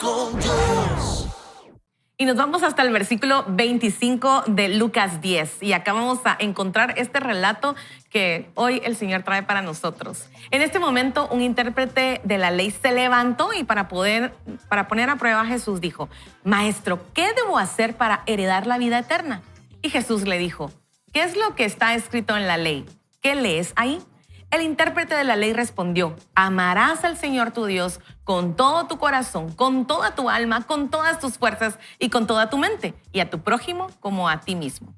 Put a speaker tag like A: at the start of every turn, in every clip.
A: con Dios.
B: Y nos vamos hasta el versículo 25 de Lucas 10. Y acá vamos a encontrar este relato que hoy el Señor trae para nosotros. En este momento, un intérprete de la ley se levantó y para poner a prueba a Jesús dijo: Maestro, ¿qué debo hacer para heredar la vida eterna? Y Jesús le dijo: ¿Qué es lo que está escrito en la ley? ¿Qué lees ahí? El intérprete de la ley respondió: Amarás al Señor tu Dios con todo tu corazón, con toda tu alma, con todas tus fuerzas y con toda tu mente, y a tu prójimo como a ti mismo.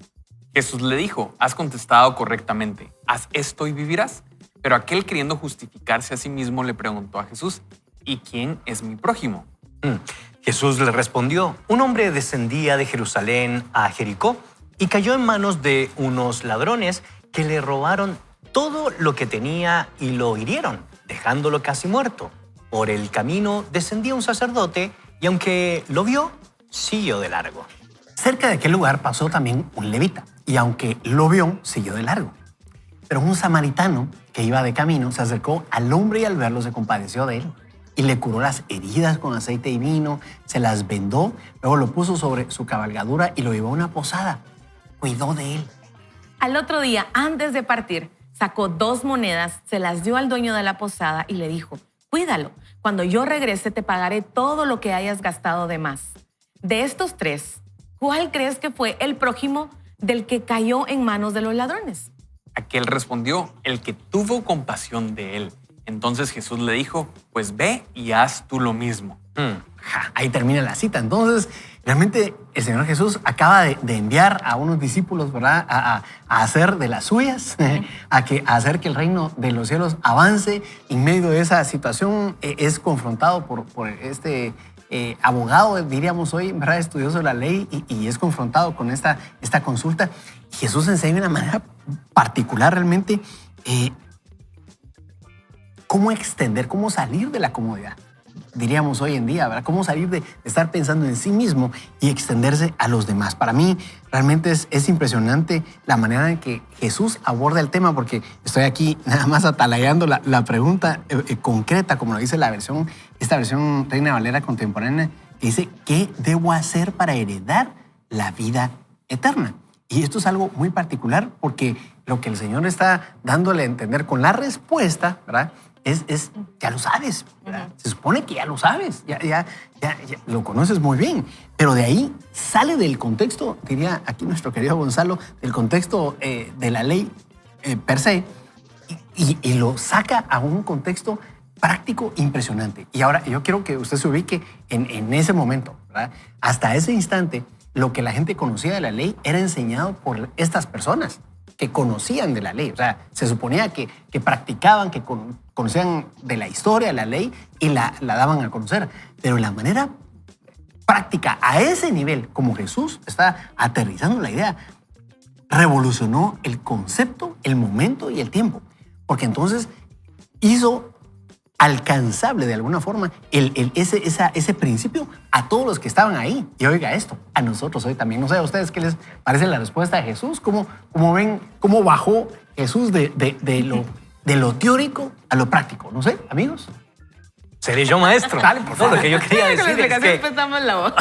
C: Jesús le dijo: has contestado correctamente, haz esto y vivirás. Pero aquel, queriendo justificarse a sí mismo, le preguntó a Jesús: ¿y quién es mi prójimo?
D: Jesús le respondió: un hombre descendía de Jerusalén a Jericó y cayó en manos de unos ladrones que le robaron todo lo que tenía y lo hirieron, dejándolo casi muerto. Por el camino descendía un sacerdote y aunque lo vio, siguió de largo.
E: Cerca de aquel lugar pasó también un levita y aunque lo vio, siguió de largo. Pero un samaritano que iba de camino se acercó al hombre y al verlo se compadeció de él y le curó las heridas con aceite y vino, se las vendó, luego lo puso sobre su cabalgadura y lo llevó a una posada. Cuidó de él.
B: Al otro día, antes de partir, sacó 2 monedas, se las dio al dueño de la posada y le dijo: Cuídalo, cuando yo regrese te pagaré todo lo que hayas gastado de más. De estos 3, ¿cuál crees que fue el prójimo del que cayó en manos de los ladrones?
C: Aquel respondió: el que tuvo compasión de él. Entonces Jesús le dijo: pues ve y haz tú lo mismo.
E: Ahí termina la cita. Entonces, realmente el Señor Jesús acaba de enviar a unos discípulos, ¿verdad?, a hacer de las suyas, a hacer que el reino de los cielos avance. En medio de esa situación es confrontado por este abogado, diríamos hoy, ¿verdad?, estudioso de la ley, y es confrontado con esta consulta. Y Jesús enseña de una manera particular realmente cómo extender, cómo salir de la comodidad, diríamos hoy en día, ¿verdad? Cómo salir de estar pensando en sí mismo y extenderse a los demás. Para mí realmente es impresionante la manera en que Jesús aborda el tema, porque estoy aquí nada más atalayando la pregunta concreta, como lo dice esta versión Reina Valera contemporánea, que dice: ¿qué debo hacer para heredar la vida eterna? Y esto es algo muy particular porque lo que el Señor está dándole a entender con la respuesta, ¿verdad?, es ya lo sabes, ¿verdad? Se supone que ya lo sabes, ya lo conoces muy bien, pero de ahí sale del contexto, diría aquí nuestro querido Gonzalo, del contexto de la ley per se, y lo saca a un contexto práctico impresionante. Y ahora yo quiero que usted se ubique en ese momento, ¿verdad? Hasta ese instante, lo que la gente conocía de la ley era enseñado por estas personas que conocían de la ley. O sea, se suponía que practicaban, que conocían de la historia, de la ley, y la daban a conocer. Pero la manera práctica, a ese nivel, como Jesús está aterrizando la idea, revolucionó el concepto, el momento y el tiempo. Porque entonces hizo alcanzable de alguna forma ese principio a todos los que estaban ahí. Y oiga esto, a nosotros hoy también. No sé a ustedes qué les parece la respuesta de Jesús, cómo ven, cómo bajó Jesús de lo teórico a lo práctico. No sé, amigos.
D: ¿Seré yo maestro?
E: Dale, por favor.
D: No, lo que yo quería decir
B: Con la
D: es
B: explicación
D: que...
B: empezamos la voz.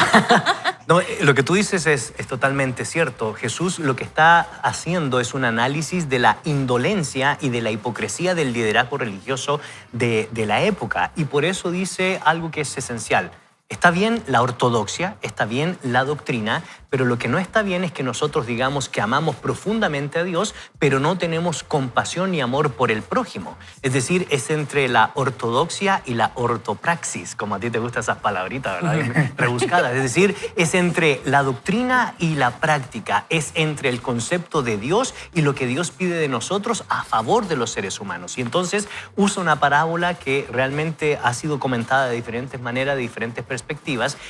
D: No, lo que tú dices es totalmente cierto. Jesús lo que está haciendo es un análisis de la indolencia y de la hipocresía del liderazgo religioso de la época. Y por eso dice algo que es esencial. Está bien la ortodoxia, está bien la doctrina, pero lo que no está bien es que nosotros digamos que amamos profundamente a Dios, pero no tenemos compasión ni amor por el prójimo. Es decir, es entre la ortodoxia y la ortopraxis, como a ti te gustan esas palabritas, ¿verdad? Rebuscadas. Es decir, es entre la doctrina y la práctica, es entre el concepto de Dios y lo que Dios pide de nosotros a favor de los seres humanos. Y entonces usa una parábola que realmente ha sido comentada de diferentes maneras, de diferentes perspectivas,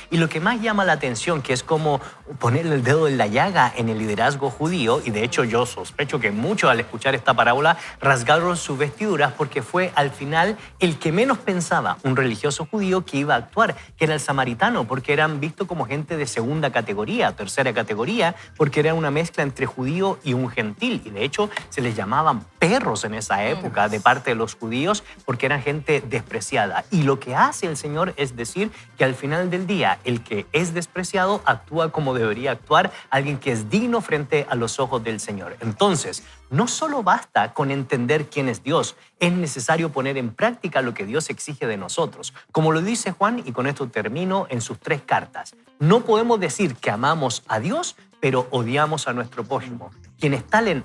D: y lo que más llama la atención, que es como ponerle el dedo en la llaga en el liderazgo judío, y de hecho yo sospecho que muchos al escuchar esta parábola rasgaron sus vestiduras porque fue al final el que menos pensaba un religioso judío que iba a actuar, que era el samaritano, porque eran vistos como gente de segunda categoría, tercera categoría, porque era una mezcla entre judío y un gentil, y de hecho se les llamaban perros en esa época de parte de los judíos porque eran gente despreciada. Y lo que hace el Señor es decir que al final del día el que es despreciado actúa como debería actuar alguien que es digno frente a los ojos del Señor. Entonces, no solo basta con entender quién es Dios, es necesario poner en práctica lo que Dios exige de nosotros. Como lo dice Juan, y con esto termino, en sus 3 cartas. No podemos decir que amamos a Dios, pero odiamos a nuestro prójimo. Quienes tales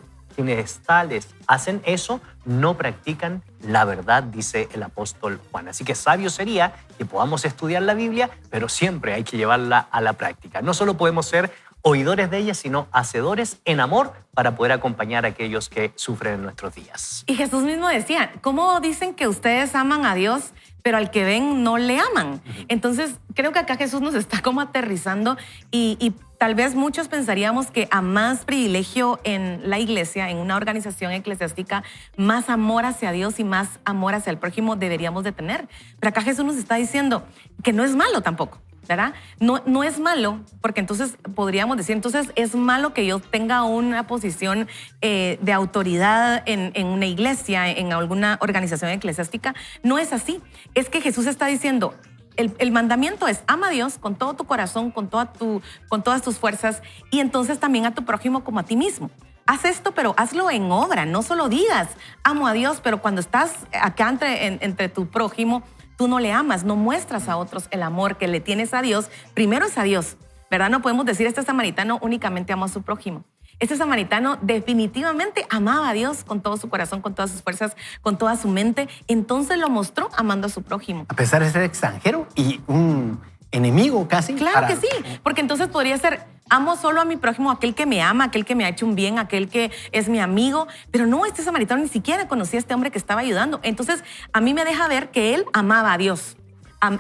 D: hacen eso, no practican la verdad, dice el apóstol Juan. Así que sabio sería que podamos estudiar la Biblia, pero siempre hay que llevarla a la práctica. No solo podemos ser oidores de ella, sino hacedores en amor para poder acompañar a aquellos que sufren en nuestros días.
B: Y Jesús mismo decía, ¿cómo dicen que ustedes aman a Dios, pero al que ven no le aman? Entonces, creo que acá Jesús nos está como aterrizando y tal vez muchos pensaríamos que a más privilegio en la iglesia, en una organización eclesiástica, más amor hacia Dios y más amor hacia el prójimo deberíamos de tener. Pero acá Jesús nos está diciendo que no es malo tampoco, ¿verdad? No es malo, porque entonces podríamos decir, entonces es malo que yo tenga una posición de autoridad en una iglesia, en alguna organización eclesiástica. No es así. Es que Jesús está diciendo, el mandamiento es ama a Dios con todo tu corazón, con todas tus fuerzas y entonces también a tu prójimo como a ti mismo. Haz esto, pero hazlo en obra. No solo digas amo a Dios, pero cuando estás acá entre tu prójimo, tú no le amas, no muestras a otros el amor que le tienes a Dios. Primero es a Dios, ¿verdad? No podemos decir este samaritano únicamente amó a su prójimo. Este samaritano definitivamente amaba a Dios con todo su corazón, con todas sus fuerzas, con toda su mente. Entonces lo mostró amando a su prójimo.
E: A pesar de ser extranjero y un enemigo casi.
B: Claro que sí, porque entonces podría ser, amo solo a mi prójimo, aquel que me ama, aquel que me ha hecho un bien, aquel que es mi amigo. Pero no, este samaritano ni siquiera conocía a este hombre que estaba ayudando. Entonces a mí me deja ver que él amaba a Dios.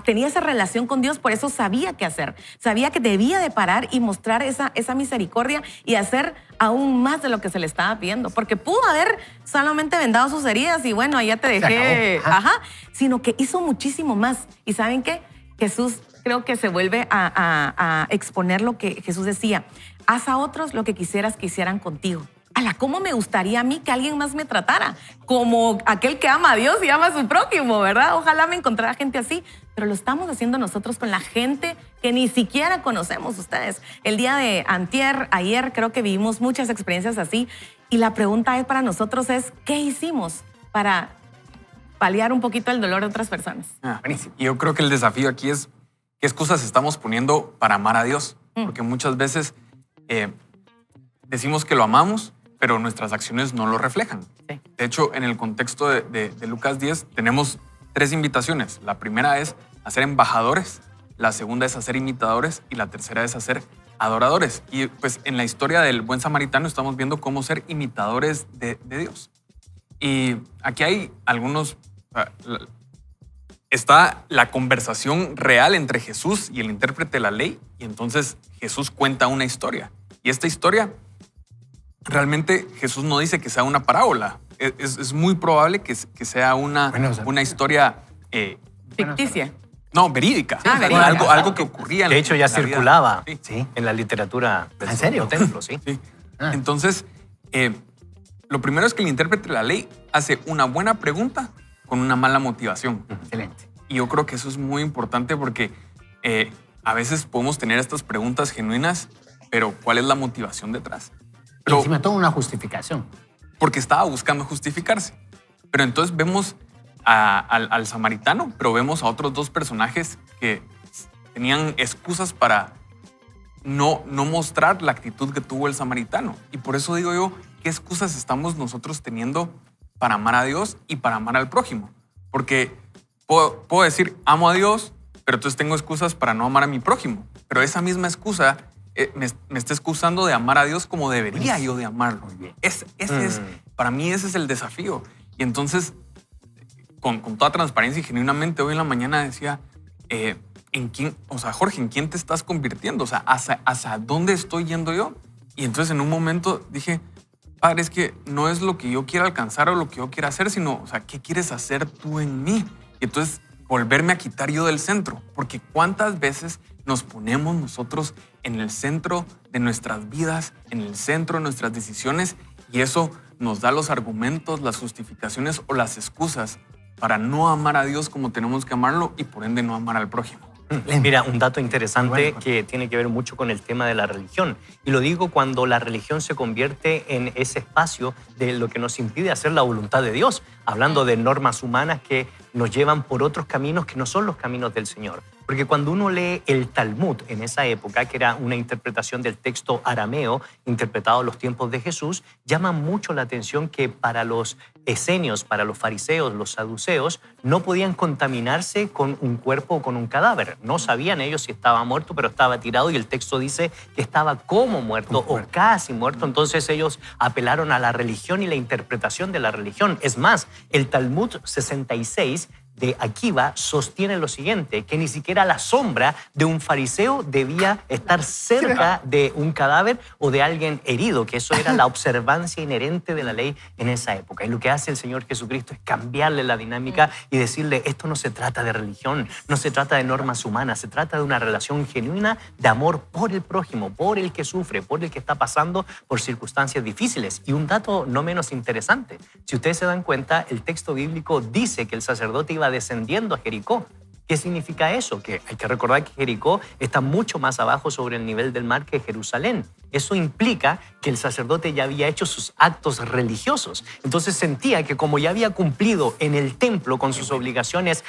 B: Tenía esa relación con Dios, por eso sabía qué hacer. Sabía que debía de parar y mostrar esa misericordia y hacer aún más de lo que se le estaba pidiendo. Porque pudo haber solamente vendado sus heridas y bueno, ahí ya te dejé. Ajá. Sino que hizo muchísimo más. ¿Y saben qué? Jesús creo que se vuelve a exponer lo que Jesús decía. Haz a otros lo que quisieras que hicieran contigo. ¿Cómo me gustaría a mí que alguien más me tratara? Como aquel que ama a Dios y ama a su prójimo, ¿verdad? Ojalá me encontrara gente así. Pero lo estamos haciendo nosotros con la gente que ni siquiera conocemos ustedes. El día de ayer, creo que vivimos muchas experiencias así. Y la pregunta para nosotros es, ¿qué hicimos para paliar un poquito el dolor de otras personas?
C: Buenísimo. Y yo creo que el desafío aquí es qué excusas estamos poniendo para amar a Dios. Porque muchas veces decimos que lo amamos, pero nuestras acciones no lo reflejan.
B: Sí.
C: De hecho, en el contexto de Lucas 10 tenemos 3 invitaciones. La primera es a ser embajadores, la segunda es a ser imitadores y la tercera es a ser adoradores. Y pues en la historia del buen samaritano estamos viendo cómo ser imitadores de Dios. Y aquí hay algunos... Está la conversación real entre Jesús y el intérprete de la ley y entonces Jesús cuenta una historia. Y esta historia, realmente Jesús no dice que sea una parábola. Es muy probable que sea una historia...
B: Ficticia.
C: No, verídica.
B: Verídica.
C: Algo que ocurría.
D: De hecho, ya circulaba
C: sí.
D: en la literatura del
E: ¿En serio?
D: templo, sí.
C: Sí. Entonces, lo primero es que el intérprete de la ley hace una buena pregunta con una mala motivación.
E: Excelente.
C: Y yo creo que eso es muy importante porque a veces podemos tener estas preguntas genuinas, pero ¿cuál es la motivación detrás?
E: Y encima toda una justificación.
C: Porque estaba buscando justificarse. Pero entonces vemos al samaritano, pero vemos a otros 2 personajes que tenían excusas para no mostrar la actitud que tuvo el samaritano. Y por eso digo yo, ¿qué excusas estamos nosotros teniendo para amar a Dios y para amar al prójimo? Porque puedo decir, amo a Dios, pero entonces tengo excusas para no amar a mi prójimo. Pero esa misma excusa me está excusando de amar a Dios como debería yo de amarlo. Para mí ese es el desafío. Y entonces, con toda transparencia y genuinamente, hoy en la mañana decía, Jorge, ¿en quién te estás convirtiendo? O sea, ¿hacia dónde estoy yendo yo? Y entonces en un momento dije, Padre, es que no es lo que yo quiera alcanzar o lo que yo quiera hacer, sino, o sea, ¿qué quieres hacer tú en mí? Y entonces volverme a quitar yo del centro, porque cuántas veces nos ponemos nosotros en el centro de nuestras vidas, en el centro de nuestras decisiones, y eso nos da los argumentos, las justificaciones o las excusas para no amar a Dios como tenemos que amarlo y por ende no amar al prójimo.
D: Mira, un dato interesante
E: Bueno.
D: que tiene que ver mucho con el tema de la religión. Y lo digo cuando la religión se convierte en ese espacio de lo que nos impide hacer la voluntad de Dios, hablando de normas humanas que nos llevan por otros caminos que no son los caminos del Señor. Porque cuando uno lee el Talmud en esa época, que era una interpretación del texto arameo interpretado en los tiempos de Jesús, llama mucho la atención que para los esenios, para los fariseos, los saduceos, no podían contaminarse con un cuerpo o con un cadáver. No sabían ellos si estaba muerto, pero estaba tirado y el texto dice que estaba como muerto o casi muerto. Entonces ellos apelaron a la religión y la interpretación de la religión. Es más, el Talmud 66 de Akiva sostiene lo siguiente, que ni siquiera la sombra de un fariseo debía estar cerca de un cadáver o de alguien herido, que eso era la observancia inherente de la ley en esa época. Y lo que hace el Señor Jesucristo es cambiarle la dinámica y decirle, esto no se trata de religión, no se trata de normas humanas, se trata de una relación genuina de amor por el prójimo, por el que sufre, por el que está pasando por circunstancias difíciles. Y un dato no menos interesante, si ustedes se dan cuenta, el texto bíblico dice que el sacerdote iba descendiendo a Jericó. ¿Qué significa eso? Que hay que recordar que Jericó está mucho más abajo sobre el nivel del mar que Jerusalén. Eso implica que el sacerdote ya había hecho sus actos religiosos. Entonces sentía que como ya había cumplido en el templo con sus obligaciones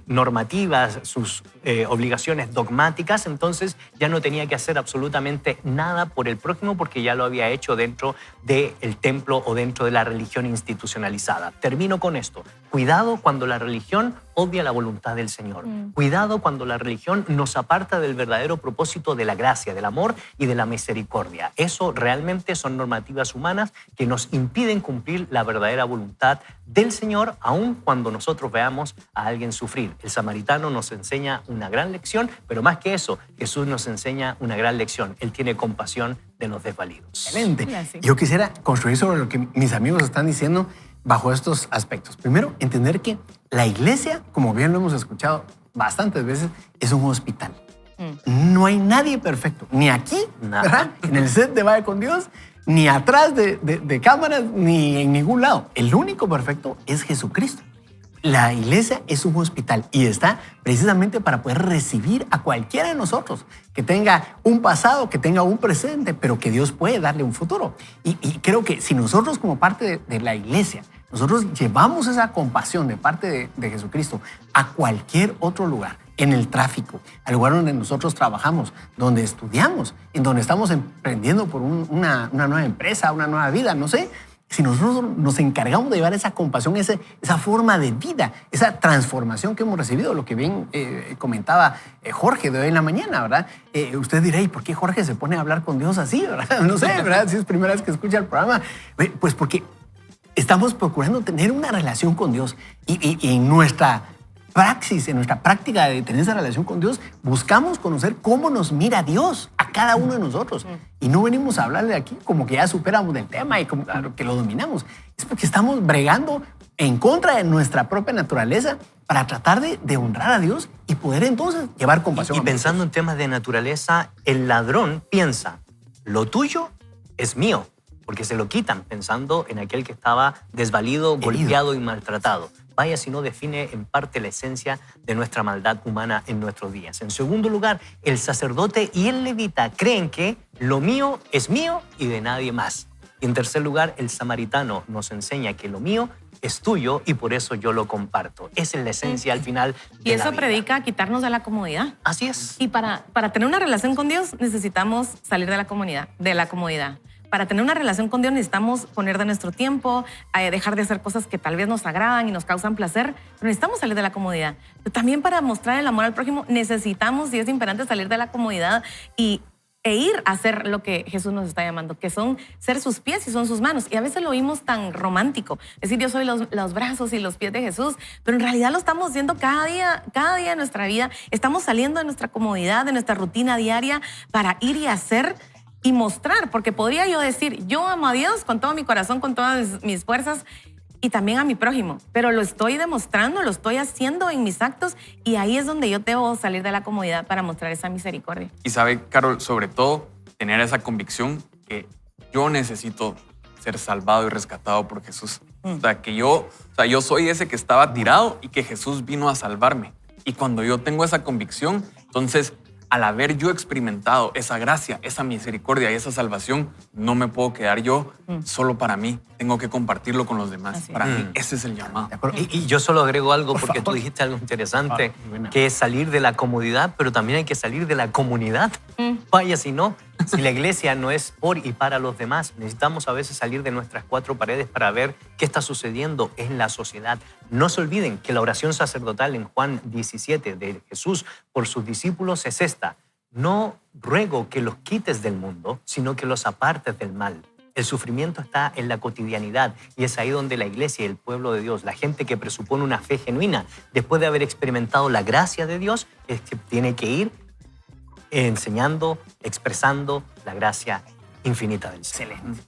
D: normativas, sus obligaciones dogmáticas, entonces ya no tenía que hacer absolutamente nada por el prójimo porque ya lo había hecho dentro del templo o dentro de la religión institucionalizada. Termino con esto. Cuidado cuando la religión obvia la voluntad del Señor. Cuidado cuando la religión nos aparta del verdadero propósito de la gracia, del amor y de la misericordia. Eso realmente son normativas humanas que nos impiden cumplir la verdadera voluntad del Señor, aun cuando nosotros veamos a alguien sufrir. El samaritano nos enseña una gran lección, pero más que eso, Jesús nos enseña una gran lección. Él tiene compasión de los desvalidos.
E: Excelente.
B: Gracias.
E: Yo quisiera construir sobre lo que mis amigos están diciendo bajo estos aspectos. Primero, entender que la iglesia, como bien lo hemos escuchado bastantes veces, es un hospital. No hay nadie perfecto, ni aquí,
D: Nada.
E: ¿verdad? En el set de Vaya con Dios, ni atrás de cámaras, ni en ningún lado. El único perfecto es Jesucristo. La iglesia es un hospital y está precisamente para poder recibir a cualquiera de nosotros que tenga un pasado, que tenga un presente, pero que Dios puede darle un futuro. Y creo que si nosotros como parte de la iglesia, nosotros llevamos esa compasión de parte de Jesucristo a cualquier otro lugar, en el tráfico, al lugar donde nosotros trabajamos, donde estudiamos, en donde estamos emprendiendo por una nueva empresa, una nueva vida, no sé. Si nosotros nos encargamos de llevar esa compasión, esa forma de vida, esa transformación que hemos recibido, lo que bien comentaba Jorge de hoy en la mañana, ¿verdad? Usted dirá, ¿y por qué Jorge se pone a hablar con Dios así, verdad? No sé, ¿verdad? Si es primera vez que escucha el programa. Pues porque estamos procurando tener una relación con Dios y en nuestra praxis, en nuestra práctica de tener esa relación con Dios, buscamos conocer cómo nos mira Dios a cada uno de nosotros. Y no venimos a hablarle aquí como que ya superamos del tema y como que lo dominamos. Es porque estamos bregando en contra de nuestra propia naturaleza para tratar de honrar a Dios y poder entonces llevar compasión.
D: Y
E: a
D: pensando en temas de naturaleza, el ladrón piensa, lo tuyo es mío, porque se lo quitan pensando en aquel que estaba desvalido, golpeado y maltratado. Vaya si no define en parte la esencia de nuestra maldad humana en nuestros días. En segundo lugar, el sacerdote y el levita creen que lo mío es mío y de nadie más. Y en tercer lugar, el samaritano nos enseña que lo mío es tuyo y por eso yo lo comparto. Esa es la esencia al final de
B: Y eso
D: la vida.
B: predica quitarnos de la comodidad.
D: Así es.
B: Y para tener una relación con Dios necesitamos salir de la comodidad. Para tener una relación con Dios necesitamos poner de nuestro tiempo, dejar de hacer cosas que tal vez nos agradan y nos causan placer, pero necesitamos salir de la comodidad. Pero también para mostrar el amor al prójimo necesitamos, y es imperante, salir de la comodidad e ir a hacer lo que Jesús nos está llamando, que son ser sus pies y son sus manos. Y a veces lo oímos tan romántico, decir yo soy los brazos y los pies de Jesús, pero en realidad lo estamos haciendo cada día de nuestra vida. Estamos saliendo de nuestra comodidad, de nuestra rutina diaria para ir y hacer y mostrar, porque podría yo decir, yo amo a Dios con todo mi corazón, con todas mis fuerzas y también a mi prójimo, pero lo estoy demostrando, lo estoy haciendo en mis actos y ahí es donde yo debo salir de la comodidad para mostrar esa misericordia.
C: Y sabe, Carol, sobre todo, tener esa convicción que yo necesito ser salvado y rescatado por Jesús. O sea, yo soy ese que estaba tirado y que Jesús vino a salvarme. Y cuando yo tengo esa convicción, entonces, al haber yo experimentado esa gracia, esa misericordia y esa salvación, no me puedo quedar yo solo para mí. Tengo que compartirlo con los demás.
B: Así
C: Para mí, ese es el llamado.
E: ¿De acuerdo?
D: Y yo solo agrego algo
E: Por
D: porque tú
E: favor.
D: dijiste algo interesante,
E: buena.
D: que es salir de la comodidad, pero también hay que salir de la comunidad. Vaya, si no, si la iglesia no es por y para los demás, necesitamos a veces salir de nuestras cuatro paredes para ver qué está sucediendo en la sociedad. No se olviden que la oración sacerdotal en Juan 17 de Jesús por sus discípulos es esta: no ruego que los quites del mundo, sino que los apartes del mal. El sufrimiento está en la cotidianidad y es ahí donde la iglesia y el pueblo de Dios, la gente que presupone una fe genuina, después de haber experimentado la gracia de Dios, es que tiene que ir enseñando, expresando la gracia infinita del Señor.
E: Excelente.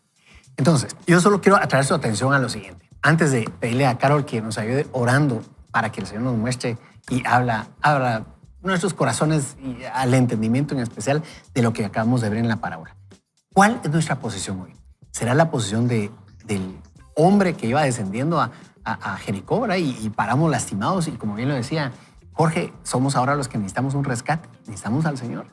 E: Entonces, yo solo quiero atraer su atención a lo siguiente. Antes de pedirle a Carol que nos ayude orando para que el Señor nos muestre y abra nuestros corazones y al entendimiento en especial de lo que acabamos de ver en la parábola. ¿Cuál es nuestra posición hoy? ¿Será la posición del hombre que iba descendiendo a Jericó, ¿verdad? Y paramos lastimados? Y como bien lo decía Jorge, somos ahora los que necesitamos un rescate, necesitamos al Señor.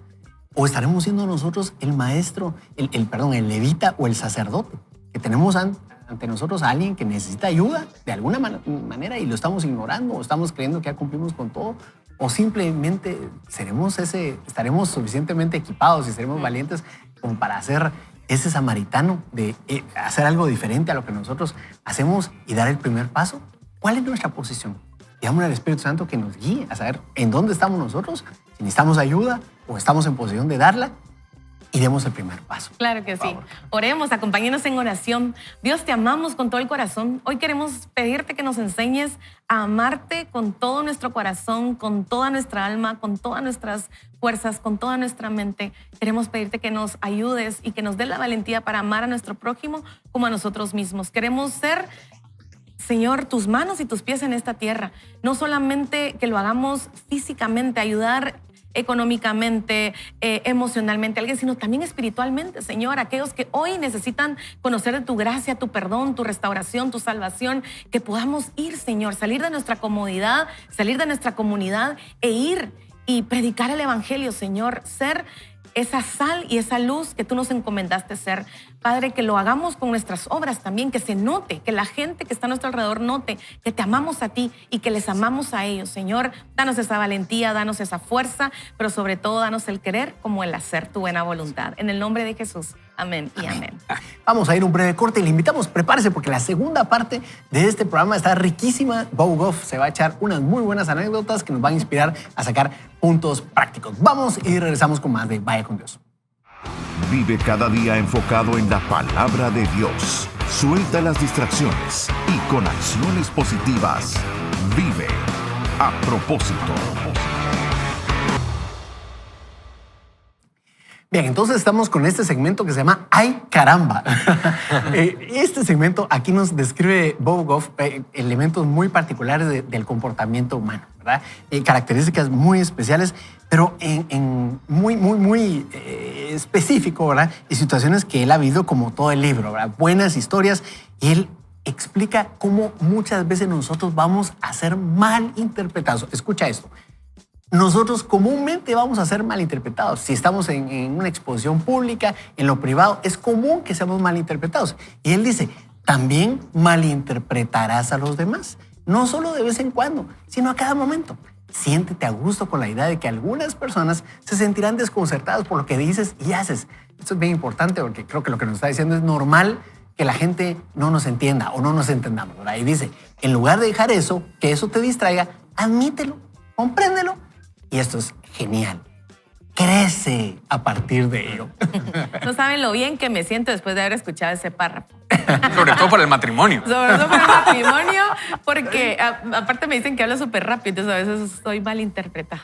E: ¿O estaremos siendo nosotros el maestro, el levita o el sacerdote? Que tenemos ante nosotros a alguien que necesita ayuda de alguna manera y lo estamos ignorando o estamos creyendo que ya cumplimos con todo. O simplemente estaremos suficientemente equipados y seremos valientes como para hacer ese samaritano, de hacer algo diferente a lo que nosotros hacemos y dar el primer paso. ¿Cuál es nuestra posición? Pidámosle al Espíritu Santo que nos guíe a saber en dónde estamos nosotros, si necesitamos ayuda o estamos en posición de darla, y demos el primer paso.
B: Claro que sí. Oremos, acompáñenos en oración. Dios, te amamos con todo el corazón. Hoy queremos pedirte que nos enseñes a amarte con todo nuestro corazón, con toda nuestra alma, con todas nuestras fuerzas, con toda nuestra mente. Queremos pedirte que nos ayudes y que nos des la valentía para amar a nuestro prójimo como a nosotros mismos. Queremos ser, Señor, tus manos y tus pies en esta tierra. No solamente que lo hagamos físicamente, ayudar económicamente, emocionalmente a alguien, sino también espiritualmente, Señor. Aquellos que hoy necesitan conocer de tu gracia, tu perdón, tu restauración, tu salvación, que podamos ir, Señor, salir de nuestra comodidad, salir de nuestra comunidad e ir y predicar el evangelio, Señor. Ser esa sal y esa luz que tú nos encomendaste ser. Padre, que lo hagamos con nuestras obras también, que se note, que la gente que está a nuestro alrededor note que te amamos a ti y que les amamos a ellos. Señor, danos esa valentía, danos esa fuerza, pero sobre todo danos el querer como el hacer tu buena voluntad. En el nombre de Jesús. Amén y amén.
E: Vamos a ir a un breve corte y le invitamos, prepárese porque la segunda parte de este programa está riquísima. Bob Goff se va a echar unas muy buenas anécdotas que nos van a inspirar a sacar puntos prácticos. Vamos y regresamos con más de Vaya con Dios.
A: Vive cada día enfocado en la palabra de Dios. Suelta las distracciones y con acciones positivas. Vive a propósito.
E: Bien, entonces estamos con este segmento que se llama ¡Ay, caramba! Este segmento aquí nos describe Bob Goff elementos muy particulares del comportamiento humano, ¿verdad? Características muy especiales, pero muy específico, ¿verdad? Y situaciones que él ha vivido como todo el libro, ¿verdad? Buenas historias. Y él explica cómo muchas veces nosotros vamos a ser mal interpretados. Escucha esto. Nosotros comúnmente vamos a ser malinterpretados. Si estamos en una exposición pública, en lo privado, es común que seamos malinterpretados. Y él dice, también malinterpretarás a los demás. No solo de vez en cuando, sino a cada momento. Siéntete a gusto con la idea de que algunas personas se sentirán desconcertadas por lo que dices y haces. Esto es bien importante porque creo que lo que nos está diciendo es normal que la gente no nos entienda o no nos entendamos, ¿verdad? Y dice, en lugar de dejar eso, que eso te distraiga, admítelo, compréndelo. Y esto es genial. Crece a partir de ello.
B: No saben lo bien que me siento después de haber escuchado ese párrafo.
C: Sobre todo para el matrimonio.
B: Sobre todo para el matrimonio, porque aparte me dicen que hablo súper rápido, entonces a veces estoy mal interpretada.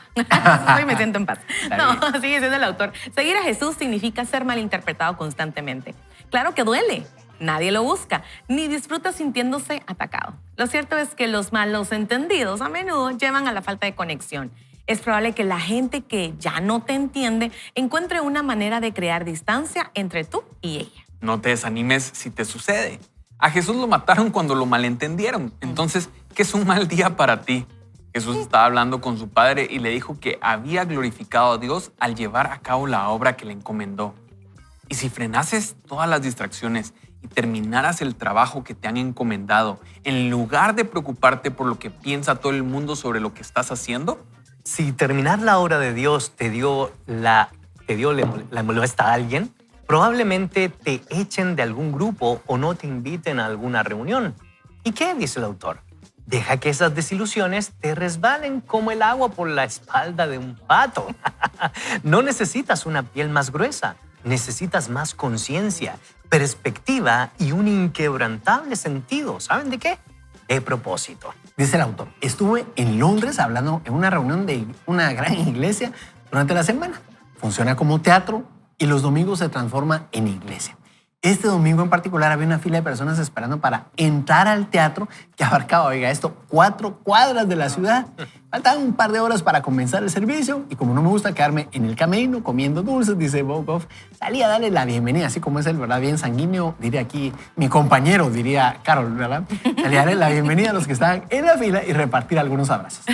B: Hoy me siento en paz. No, sigue siendo el autor. Seguir a Jesús significa ser malinterpretado constantemente. Claro que duele. Nadie lo busca, ni disfruta sintiéndose atacado. Lo cierto es que los malos entendidos a menudo llevan a la falta de conexión. Es probable que la gente que ya no te entiende encuentre una manera de crear distancia entre tú y ella.
C: No te desanimes si te sucede. A Jesús lo mataron cuando lo malentendieron. Entonces, ¿qué es un mal día para ti? Jesús estaba hablando con su padre y le dijo que había glorificado a Dios al llevar a cabo la obra que le encomendó. Y si frenases todas las distracciones y terminaras el trabajo que te han encomendado, en lugar de preocuparte por lo que piensa todo el mundo sobre lo que estás haciendo,
D: Si terminar la obra de Dios le molesta a alguien, probablemente te echen de algún grupo o no te inviten a alguna reunión. ¿Y qué dice el autor? Deja que esas desilusiones te resbalen como el agua por la espalda de un pato. No necesitas una piel más gruesa, necesitas más conciencia, perspectiva y un inquebrantable sentido. ¿Saben de qué? De propósito.
E: Dice el autor, estuve en Londres hablando en una reunión de una gran iglesia durante la semana. Funciona como teatro y los domingos se transforma en iglesia. Este domingo en particular había una fila de personas esperando para entrar al teatro que abarcaba, oiga esto, 4 cuadras de la ciudad. Faltaban un par de horas para comenzar el servicio y como no me gusta quedarme en el camerino comiendo dulces, dice Bogov, salí a darle la bienvenida, así como es él, ¿verdad? Bien sanguíneo, diría aquí mi compañero, diría Carol, ¿verdad? Salí a darle la bienvenida a los que estaban en la fila y repartir algunos abrazos.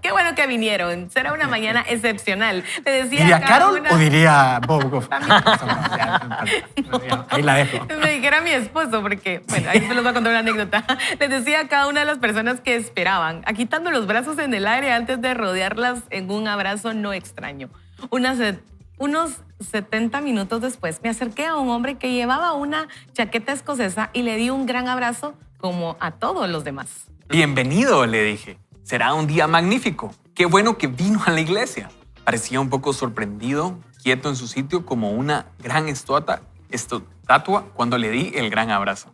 B: Qué bueno que vinieron. Será una mañana excepcional. Le decía
E: ¿Diría
B: a cada
E: Carol
B: una-
E: o diría Bogov? Ahí la dejo.
B: Me dijera mi esposo, porque, bueno, ahí se los voy a contar una anécdota. Les decía a cada una de las personas que esperaban, agitando los brazos en el aire antes de rodearlas en un abrazo no extraño. Unos 70 minutos después, me acerqué a un hombre que llevaba una chaqueta escocesa y le di un gran abrazo como a todos los demás.
C: bienvenido, le dije. Será un día magnífico. Qué bueno que vino a la iglesia. Parecía un poco sorprendido, quieto en su sitio como una gran estatua cuando le di el gran abrazo.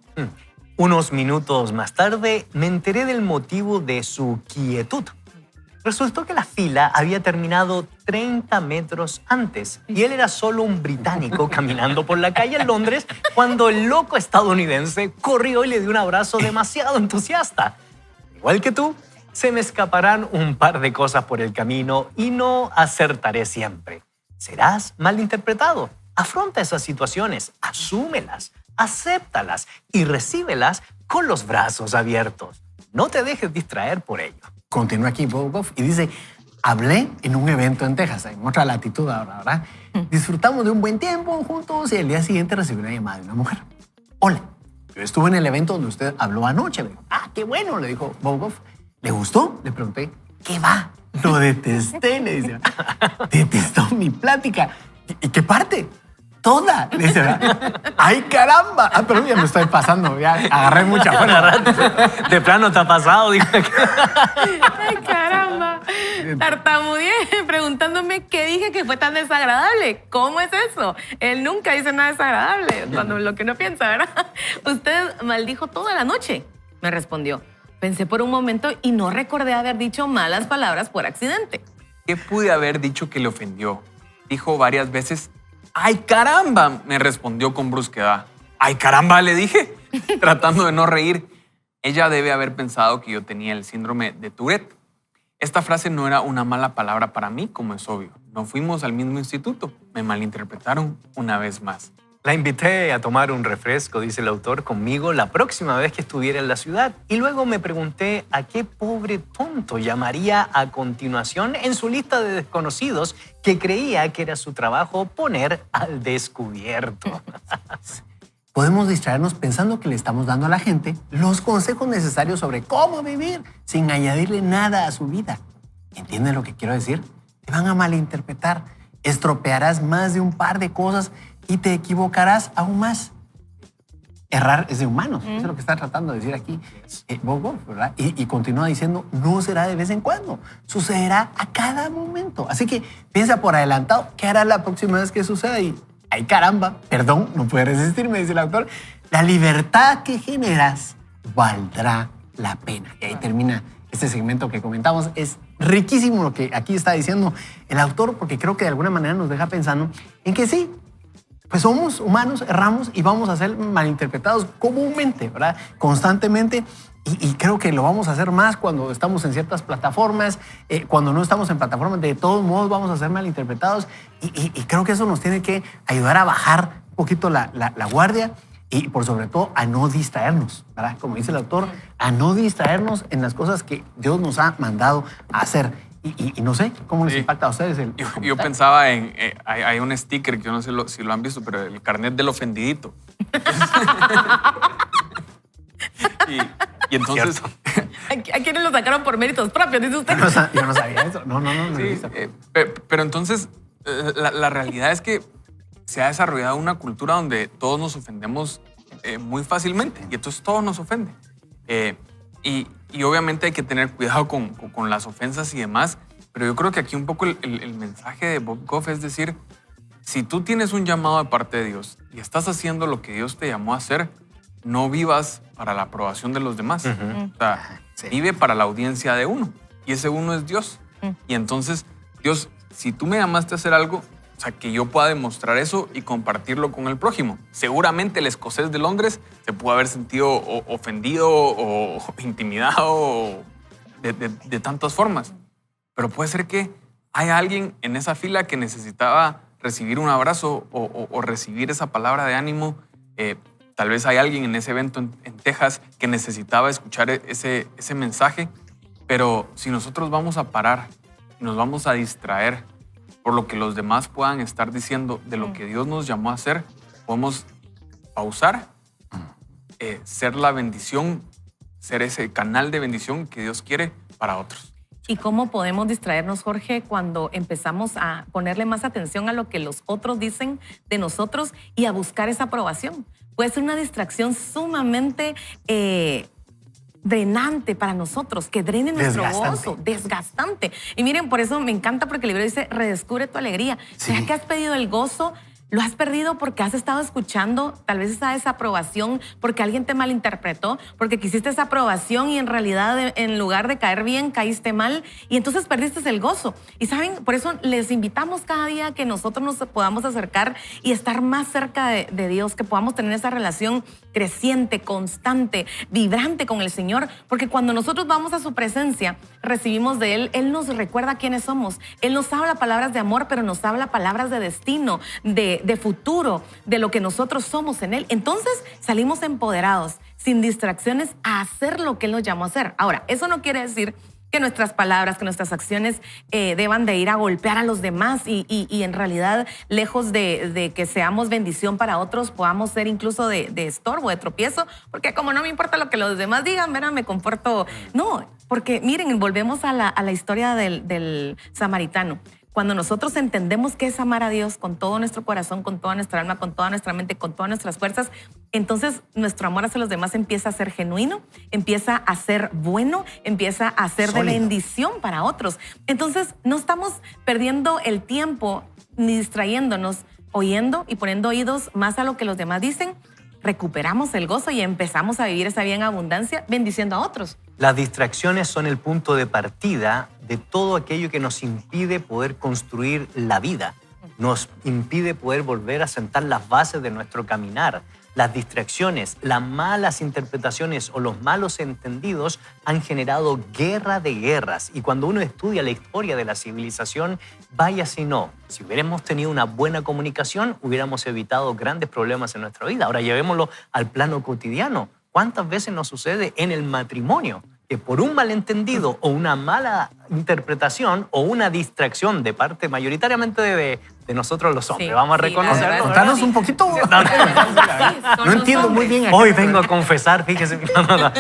D: Unos minutos más tarde me enteré del motivo de su quietud. Resultó que la fila había terminado 30 metros antes y él era solo un británico caminando por la calle en Londres cuando el loco estadounidense corrió y le dio un abrazo demasiado entusiasta. Igual que tú, se me escaparán un par de cosas por el camino y no acertaré siempre. Serás malinterpretado. Afronta esas situaciones, asúmelas, acéptalas y recíbelas con los brazos abiertos. No te dejes distraer por ello.
E: Continúa aquí Bogov y dice, hablé en un evento en Texas, en otra latitud ahora, ¿verdad? Disfrutamos de un buen tiempo juntos y el día siguiente recibí una llamada de una mujer. Hola, yo estuve en el evento donde usted habló anoche. Me dijo, qué bueno, le dijo Bogov. ¿Le gustó? Le pregunté, ¿qué va? Lo detesté, le dice. Detestó mi plática. ¿Y qué parte? Toda. Le dice, ¿verdad? ¡Ay, caramba! Pero ya me estoy pasando, ya agarré mucha fuerza.
D: De plano te ha pasado, dijo.
B: ¡Ay, caramba! Tartamudeé preguntándome qué dije que fue tan desagradable. ¿Cómo es eso? Él nunca dice nada desagradable, cuando lo que no piensa, ¿verdad? Usted maldijo toda la noche, me respondió. Pensé por un momento y no recordé haber dicho malas palabras por accidente.
C: ¿Qué pude haber dicho que le ofendió? Dijo varias veces, ¡ay, caramba! Me respondió con brusquedad. ¡Ay, caramba! Le dije, tratando de no reír. Ella debe haber pensado que yo tenía el síndrome de Tourette. Esta frase no era una mala palabra para mí, como es obvio. No fuimos al mismo instituto. Me malinterpretaron una vez más.
D: La invité a tomar un refresco, dice el autor, conmigo la próxima vez que estuviera en la ciudad. Y luego me pregunté a qué pobre tonto llamaría a continuación en su lista de desconocidos que creía que era su trabajo poner al descubierto.
E: Podemos distraernos pensando que le estamos dando a la gente los consejos necesarios sobre cómo vivir sin añadirle nada a su vida. ¿Entienden lo que quiero decir? Te van a malinterpretar, estropearás más de un par de cosas y te equivocarás aún más. Errar es de humanos, eso es lo que está tratando de decir aquí Bogov, ¿verdad? Y continúa diciendo, no será de vez en cuando, sucederá a cada momento. Así que piensa por adelantado, ¿qué harás la próxima vez que suceda? Y, ay caramba, perdón, no puede resistir, me dice el autor. La libertad que generas valdrá la pena. Y ahí termina este segmento que comentamos. Es riquísimo lo que aquí está diciendo el autor, porque creo que de alguna manera nos deja pensando en que sí, pues somos humanos, erramos y vamos a ser malinterpretados comúnmente, ¿verdad? Constantemente. Y creo que lo vamos a hacer más cuando estamos en ciertas plataformas, cuando no estamos en plataformas, de todos modos vamos a ser malinterpretados. Y creo que eso nos tiene que ayudar a bajar poquito la guardia y por sobre todo a no distraernos, ¿verdad? Como dice el autor, a no distraernos en las cosas que Dios nos ha mandado a hacer. Y no sé cómo les impacta a ustedes el
C: Yo
E: comentario.
C: pensaba en, hay un sticker que yo no sé si lo han visto, pero el carnet del ofendidito. y entonces...
B: ¿A quiénes lo sacaron por méritos propios? Dice usted.
E: Yo no sabía eso. No.
C: Sí, pero entonces la realidad es que se ha desarrollado una cultura donde todos nos ofendemos muy fácilmente y entonces todos nos ofenden. Y obviamente hay que tener cuidado con las ofensas y demás, pero yo creo que aquí un poco el mensaje de Bob Goff es decir, si tú tienes un llamado de parte de Dios y estás haciendo lo que Dios te llamó a hacer, no vivas para la aprobación de los demás. O sea, vive para la audiencia de uno y ese uno es Dios. Y entonces, Dios, si tú me llamaste a hacer algo, o sea, que yo pueda demostrar eso y compartirlo con el prójimo. Seguramente el escocés de Londres se pudo haber sentido ofendido o intimidado de tantas formas. Pero puede ser que haya alguien en esa fila que necesitaba recibir un abrazo o recibir esa palabra de ánimo. Tal vez hay alguien en ese evento en Texas que necesitaba escuchar ese mensaje. Pero si nosotros vamos a parar y nos vamos a distraer por lo que los demás puedan estar diciendo de lo que Dios nos llamó a hacer, podemos pausar, ser la bendición, ser ese canal de bendición que Dios quiere para otros.
B: ¿Y cómo podemos distraernos, Jorge, cuando empezamos a ponerle más atención a lo que los otros dicen de nosotros y a buscar esa aprobación? Puede ser una distracción sumamente drenante para nosotros, que drene nuestro gozo, desgastante. Y miren, por eso me encanta, porque el libro dice, redescubre tu alegría.
E: Sí.
B: ¿Será que has pedido el gozo? Lo has perdido porque has estado escuchando tal vez esa desaprobación, porque alguien te malinterpretó, porque quisiste esa aprobación y en realidad en lugar de caer bien, caíste mal y entonces perdiste el gozo. Y saben, por eso les invitamos cada día que nosotros nos podamos acercar y estar más cerca de Dios, que podamos tener esa relación creciente, constante, vibrante con el Señor, porque cuando nosotros vamos a su presencia, recibimos de Él, Él nos recuerda quiénes somos. Él nos habla palabras de amor, pero nos habla palabras de destino, de futuro, de lo que nosotros somos en Él. Entonces salimos empoderados, sin distracciones, a hacer lo que Él nos llamó a hacer. Ahora, eso no quiere decir que nuestras palabras, que nuestras acciones deban de ir a golpear a los demás y en realidad, lejos de que seamos bendición para otros, podamos ser incluso de estorbo, de tropiezo, porque como no me importa lo que los demás digan, ¿verdad? Me comporto... No, porque miren, volvemos a la historia del samaritano. Cuando nosotros entendemos qué es amar a Dios con todo nuestro corazón, con toda nuestra alma, con toda nuestra mente, con todas nuestras fuerzas, entonces nuestro amor hacia los demás empieza a ser genuino, empieza a ser bueno, empieza a ser de bendición para otros. Entonces no estamos perdiendo el tiempo ni distrayéndonos, oyendo y poniendo oídos más a lo que los demás dicen. Recuperamos el gozo y empezamos a vivir esa vida en abundancia, bendiciendo a otros.
D: Las distracciones son el punto de partida de todo aquello que nos impide poder construir la vida, nos impide poder volver a sentar las bases de nuestro caminar. Las distracciones, las malas interpretaciones o los malos entendidos han generado guerra de guerras. Y cuando uno estudia la historia de la civilización, vaya si no, si hubiéramos tenido una buena comunicación, hubiéramos evitado grandes problemas en nuestra vida. Ahora llevémoslo al plano cotidiano. ¿Cuántas veces nos sucede en el matrimonio que por un malentendido o una mala interpretación o una distracción de parte mayoritariamente de nosotros los hombres, vamos a reconocerlo?
E: Contanos un poquito. No entiendo muy bien.
D: Hoy vengo a confesar, fíjese. No.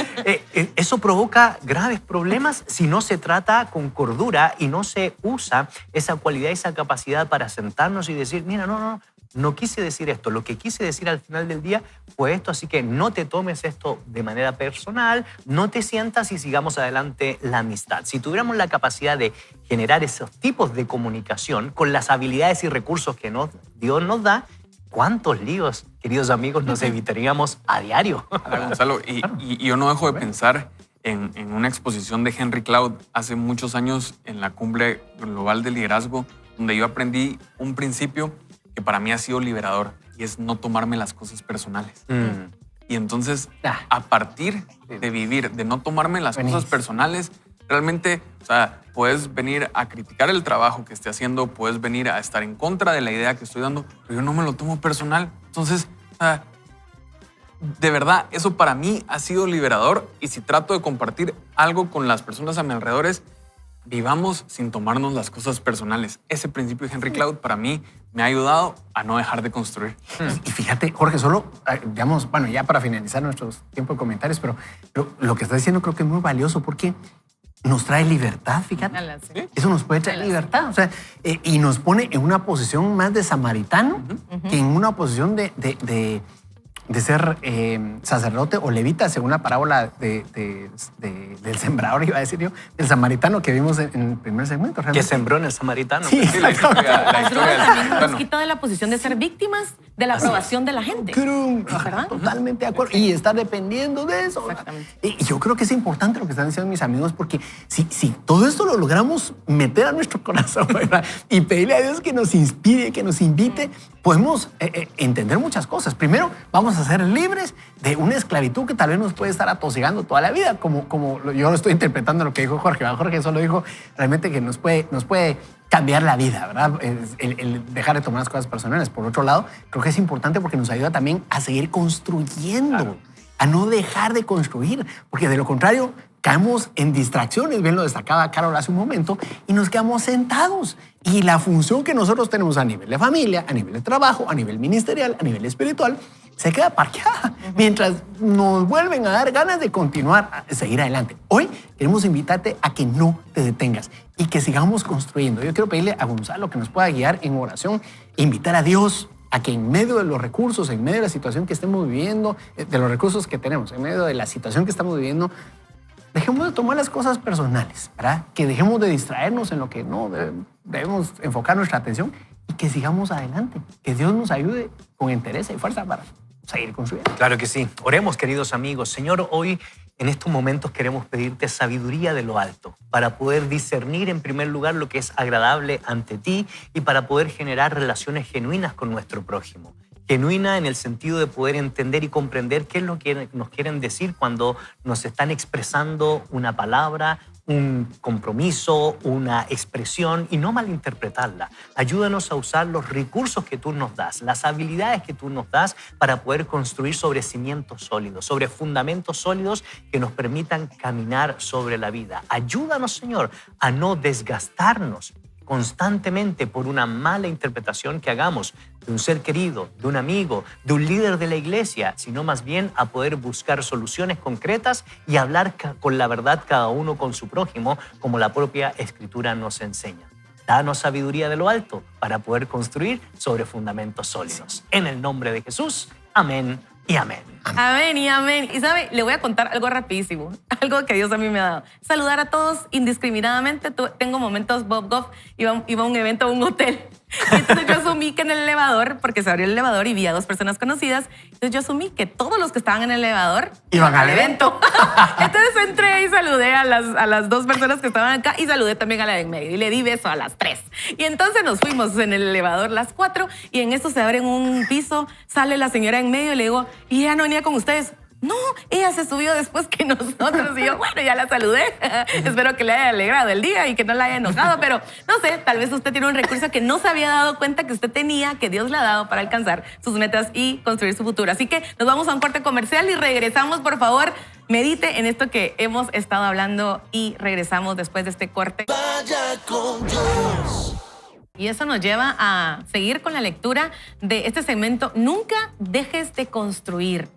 D: Eso provoca graves problemas si no se trata con cordura y no se usa esa cualidad, esa capacidad para sentarnos y decir, mira, no quise decir esto, lo que quise decir al final del día fue esto, así que no te tomes esto de manera personal, no te sientas y sigamos adelante la amistad. Si tuviéramos la capacidad de generar esos tipos de comunicación con las habilidades y recursos que Dios nos da, ¿cuántos líos, queridos amigos, nos evitaríamos a diario?
C: Hola, Gonzalo, y yo no dejo de pensar en una exposición de Henry Cloud hace muchos años en la Cumbre Global de Liderazgo, donde yo aprendí un principio que para mí ha sido liberador, y es no tomarme las cosas personales. Y entonces, a partir de vivir, de no tomarme las cosas personales, Realmente, o sea, puedes venir a criticar el trabajo que esté haciendo, puedes venir a estar en contra de la idea que estoy dando, pero yo no me lo tomo personal. Entonces, o sea, de verdad, eso para mí ha sido liberador, y si trato de compartir algo con las personas a mi alrededor es: vivamos sin tomarnos las cosas personales. Ese principio de Henry Cloud para mí me ha ayudado a no dejar de construir.
E: Y fíjate, Jorge, solo, digamos, bueno, ya para finalizar nuestro tiempo de comentarios, pero lo que estás diciendo creo que es muy valioso porque nos trae libertad, fíjate.
B: Sí.
E: Eso nos puede traer libertad, o sea, y nos pone en una posición más de samaritano que en una posición de ser sacerdote o levita, según la parábola del sembrador, iba a decir yo, del samaritano que vimos en el primer segmento.
D: Que
E: realmente.
D: sembró en el samaritano.
E: Sí,
C: Sí, la historia del
B: También nos
C: samaritano.
B: quita de la posición de ser víctimas de la aprobación de la gente. ¿Verdad?
E: Totalmente de acuerdo. Y está dependiendo de eso. ¿verdad?
B: Exactamente.
E: Y yo creo que es importante lo que están diciendo mis amigos, porque si todo esto lo logramos meter a nuestro corazón, ¿verdad? Y pedirle a Dios que nos inspire, que nos invite, podemos entender muchas cosas. Primero, vamos a ser libres de una esclavitud que tal vez nos puede estar atosigando toda la vida, como yo lo estoy interpretando lo que dijo Jorge. Jorge solo dijo realmente que nos puede cambiar la vida, ¿verdad? El dejar de tomar las cosas personales. Por otro lado, creo que es importante porque nos ayuda también a seguir construyendo, claro, a no dejar de construir, porque de lo contrario caemos en distracciones, bien lo destacaba Carol hace un momento, y nos quedamos sentados. Y la función que nosotros tenemos a nivel de familia, a nivel de trabajo, a nivel ministerial, a nivel espiritual, se queda parqueada mientras nos vuelven a dar ganas de continuar, a seguir adelante. Hoy queremos invitarte a que no te detengas y que sigamos construyendo. Yo quiero pedirle a Gonzalo que nos pueda guiar en oración e invitar a Dios a que en medio de los recursos, en medio de la situación que estemos viviendo, de los recursos que tenemos, en medio de la situación que estamos viviendo, dejemos de tomar las cosas personales, ¿verdad? Que dejemos de distraernos en lo que no debemos enfocar nuestra atención y que sigamos adelante. Que Dios nos ayude con interés y fuerza para seguir construyendo.
D: Claro que sí. Oremos, queridos amigos. Señor, hoy en estos momentos queremos pedirte sabiduría de lo alto para poder discernir en primer lugar lo que es agradable ante ti y para poder generar relaciones genuinas con nuestro prójimo. Genuina en el sentido de poder entender y comprender qué es lo que nos quieren decir cuando nos están expresando una palabra, un compromiso, una expresión, y no malinterpretarla. Ayúdanos a usar los recursos que tú nos das, las habilidades que tú nos das para poder construir sobre cimientos sólidos, sobre fundamentos sólidos que nos permitan caminar sobre la vida. Ayúdanos, Señor, a no desgastarnos constantemente por una mala interpretación que hagamos de un ser querido, de un amigo, de un líder de la iglesia, sino más bien a poder buscar soluciones concretas y hablar con la verdad cada uno con su prójimo, como la propia Escritura nos enseña. Danos sabiduría de lo alto para poder construir sobre fundamentos sólidos. En el nombre de Jesús, amén y amén.
B: Amén y amén. Y sabe, le voy a contar algo rapidísimo, algo que Dios a mí me ha dado. Saludar a todos indiscriminadamente. Tengo momentos Bob Goff, iba a un evento a un hotel. Y entonces yo asumí que en el elevador, porque se abrió el elevador y vi a dos personas conocidas, entonces yo asumí que todos los que estaban en el elevador
E: iban al evento.
B: Entonces entré y saludé a las dos personas que estaban acá y saludé también a la de en medio y le di beso a las 3. Y entonces nos fuimos en el elevador las 4 y en esto se abre un piso, sale la señora en medio y le digo, ¿y ella no venía con ustedes? No, ella se subió después que nosotros. Y yo, bueno, ya la saludé. Espero que le haya alegrado el día y que no la haya enojado. Pero no sé, tal vez usted tiene un recurso que no se había dado cuenta que usted tenía, que Dios le ha dado para alcanzar sus metas y construir su futuro. Así que nos vamos a un corte comercial y regresamos, por favor. Medite en esto que hemos estado hablando y regresamos después de este corte.
F: Vaya con Dios.
B: Y eso nos lleva a seguir con la lectura de este segmento, Nunca dejes de construir.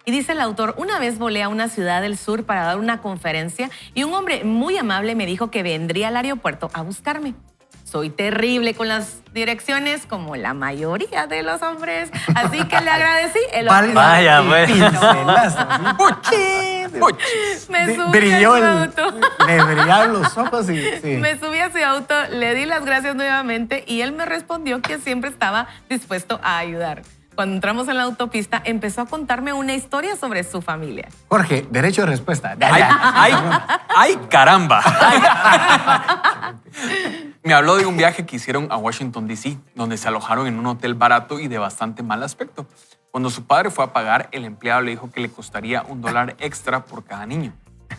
B: Y dice el autor, una vez volé a una ciudad del sur para dar una conferencia y un hombre muy amable me dijo que vendría al aeropuerto a buscarme. Soy terrible con las direcciones, como la mayoría de los hombres, así que le agradecí. El hombre
D: Vaya, pues.
B: me subí
E: Brilló
B: a su auto.
E: Le brillaron los ojos y... Sí.
B: Me subí a su auto, le di las gracias nuevamente y él me respondió que siempre estaba dispuesto a ayudar. Cuando entramos en la autopista, empezó a contarme una historia sobre su familia.
E: Jorge, derecho de respuesta.
C: ¡Ay, caramba! Me habló de un viaje que hicieron a Washington, D.C., donde se alojaron en un hotel barato y de bastante mal aspecto. Cuando su padre fue a pagar, el empleado le dijo que le costaría $1 extra por cada niño.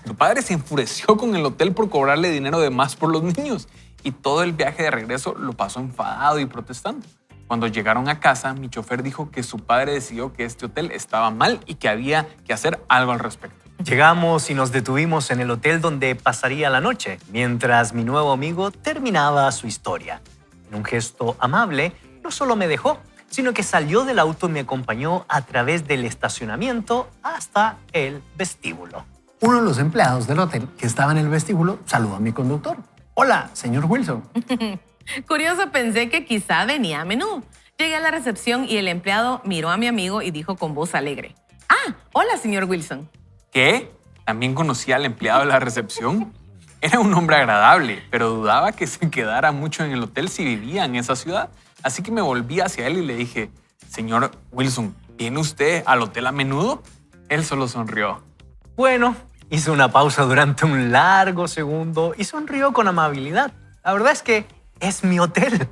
C: Su padre se enfureció con el hotel por cobrarle dinero de más por los niños y todo el viaje de regreso lo pasó enfadado y protestando. Cuando llegaron a casa, mi chofer dijo que su padre decidió que este hotel estaba mal y que había que hacer algo al respecto.
D: Llegamos y nos detuvimos en el hotel donde pasaría la noche, mientras mi nuevo amigo terminaba su historia. En un gesto amable, no solo me dejó, sino que salió del auto y me acompañó a través del estacionamiento hasta el vestíbulo.
E: Uno de los empleados del hotel que estaba en el vestíbulo saludó a mi conductor. Hola, señor Wilson.
B: Curioso, pensé que quizá venía a menudo. Llegué a la recepción y el empleado miró a mi amigo y dijo con voz alegre: Ah, hola, señor Wilson.
C: ¿Qué? También conocía al empleado de la recepción. Era un hombre agradable, pero dudaba que se quedara mucho en el hotel si vivía en esa ciudad. Así que me volví hacia él y le dije: Señor Wilson, ¿viene usted al hotel a menudo? Él solo sonrió.
D: Bueno, hizo una pausa durante un largo segundo y sonrió con amabilidad. La verdad es que es mi hotel.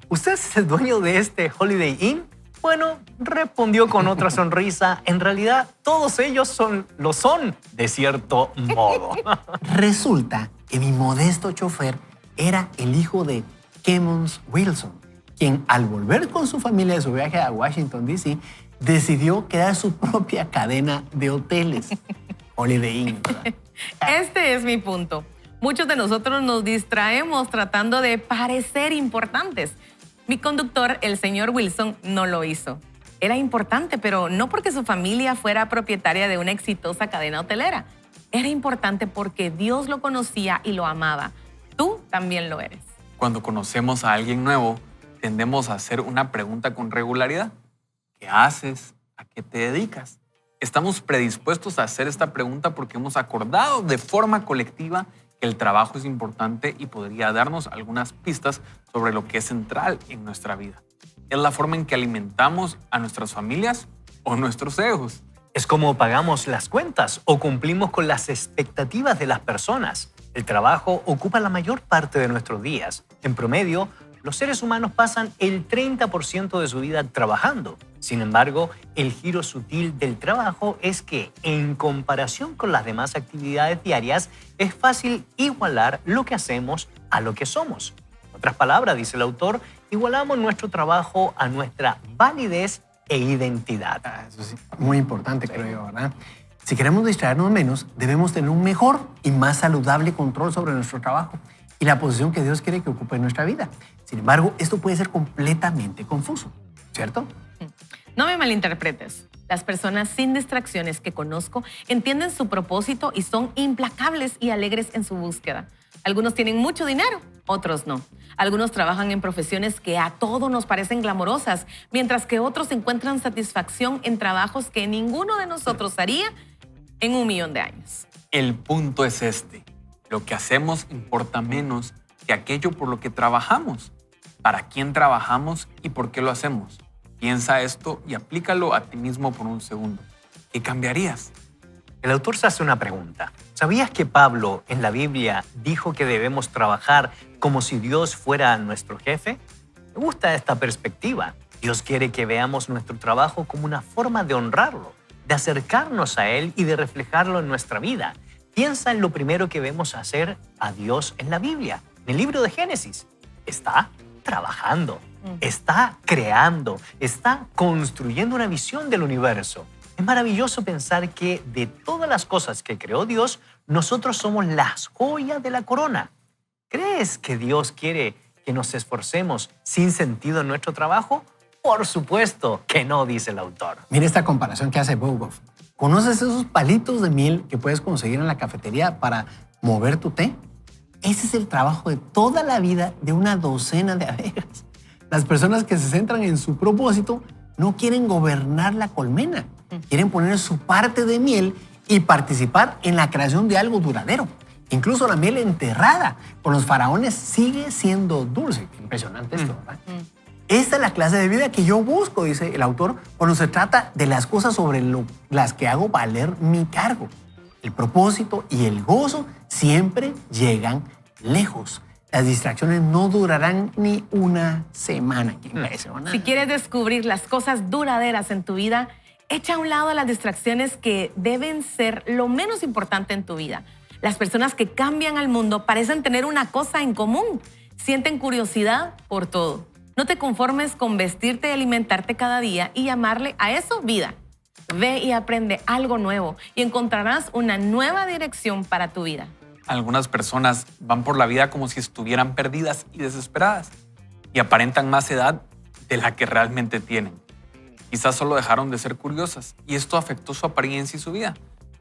D: ¿Usted es el dueño de este Holiday Inn? Bueno, respondió con otra sonrisa. En realidad, todos ellos lo son, de cierto modo.
E: Resulta que mi modesto chofer era el hijo de Kemmons Wilson, quien al volver con su familia de su viaje a Washington, D.C., decidió crear su propia cadena de hoteles. Holiday Inn, ¿verdad?
B: Este es mi punto. Muchos de nosotros nos distraemos tratando de parecer importantes. Mi conductor, el señor Wilson, no lo hizo. Era importante, pero no porque su familia fuera propietaria de una exitosa cadena hotelera. Era importante porque Dios lo conocía y lo amaba. Tú también lo eres.
C: Cuando conocemos a alguien nuevo, tendemos a hacer una pregunta con regularidad. ¿Qué haces? ¿A qué te dedicas? Estamos predispuestos a hacer esta pregunta porque hemos acordado de forma colectiva que el trabajo es importante y podría darnos algunas pistas sobre lo que es central en nuestra vida. Es la forma en que alimentamos a nuestras familias o nuestros egos.
D: Es como pagamos las cuentas o cumplimos con las expectativas de las personas. El trabajo ocupa la mayor parte de nuestros días. En promedio, los seres humanos pasan el 30% de su vida trabajando. Sin embargo, el giro sutil del trabajo es que, en comparación con las demás actividades diarias, es fácil igualar lo que hacemos a lo que somos. En otras palabras, dice el autor, igualamos nuestro trabajo a nuestra validez e identidad.
E: Eso sí, muy importante, creo yo, ¿verdad? Si queremos distraernos menos, debemos tener un mejor y más saludable control sobre nuestro trabajo y la posición que Dios quiere que ocupe en nuestra vida. Sin embargo, esto puede ser completamente confuso, ¿cierto?
B: No me malinterpretes. Las personas sin distracciones que conozco entienden su propósito y son implacables y alegres en su búsqueda. Algunos tienen mucho dinero, otros no. Algunos trabajan en profesiones que a todos nos parecen glamorosas, mientras que otros encuentran satisfacción en trabajos que ninguno de nosotros haría en 1.000.000 de años.
C: El punto es este. Lo que hacemos importa menos que aquello por lo que trabajamos. ¿Para quién trabajamos y por qué lo hacemos? Piensa esto y aplícalo a ti mismo por un segundo. ¿Qué cambiarías?
D: El autor se hace una pregunta. ¿Sabías que Pablo en la Biblia dijo que debemos trabajar como si Dios fuera nuestro jefe? Me gusta esta perspectiva. Dios quiere que veamos nuestro trabajo como una forma de honrarlo, de acercarnos a Él y de reflejarlo en nuestra vida. Piensa en lo primero que vemos hacer a Dios en la Biblia. En el libro de Génesis, está trabajando, está creando, está construyendo una visión del universo. Es maravilloso pensar que de todas las cosas que creó Dios, nosotros somos las joyas de la corona. ¿Crees que Dios quiere que nos esforcemos sin sentido en nuestro trabajo? Por supuesto que no, dice el autor.
E: Mira esta comparación que hace Bogoff. ¿Conoces esos palitos de miel que puedes conseguir en la cafetería para mover tu té? Ese es el trabajo de toda la vida de una docena de abejas. Las personas que se centran en su propósito no quieren gobernar la colmena. Quieren poner su parte de miel y participar en la creación de algo duradero. Incluso la miel enterrada con los faraones sigue siendo dulce. Impresionante esto, ¿verdad? Esta es la clase de vida que yo busco, dice el autor, cuando se trata de las cosas sobre las que hago valer mi cargo. El propósito y el gozo siempre llegan lejos. Las distracciones no durarán ni una semana. Qué impresionante.
B: Si quieres descubrir las cosas duraderas en tu vida, Echa a un lado las distracciones que deben ser lo menos importante en tu vida. Las personas que cambian al mundo parecen tener una cosa en común. Sienten curiosidad por todo. No te conformes con vestirte y alimentarte cada día y llamarle a eso vida. Ve y aprende algo nuevo y encontrarás una nueva dirección para tu vida.
C: Algunas personas van por la vida como si estuvieran perdidas y desesperadas y aparentan más edad de la que realmente tienen. Quizás solo dejaron de ser curiosas y esto afectó su apariencia y su vida.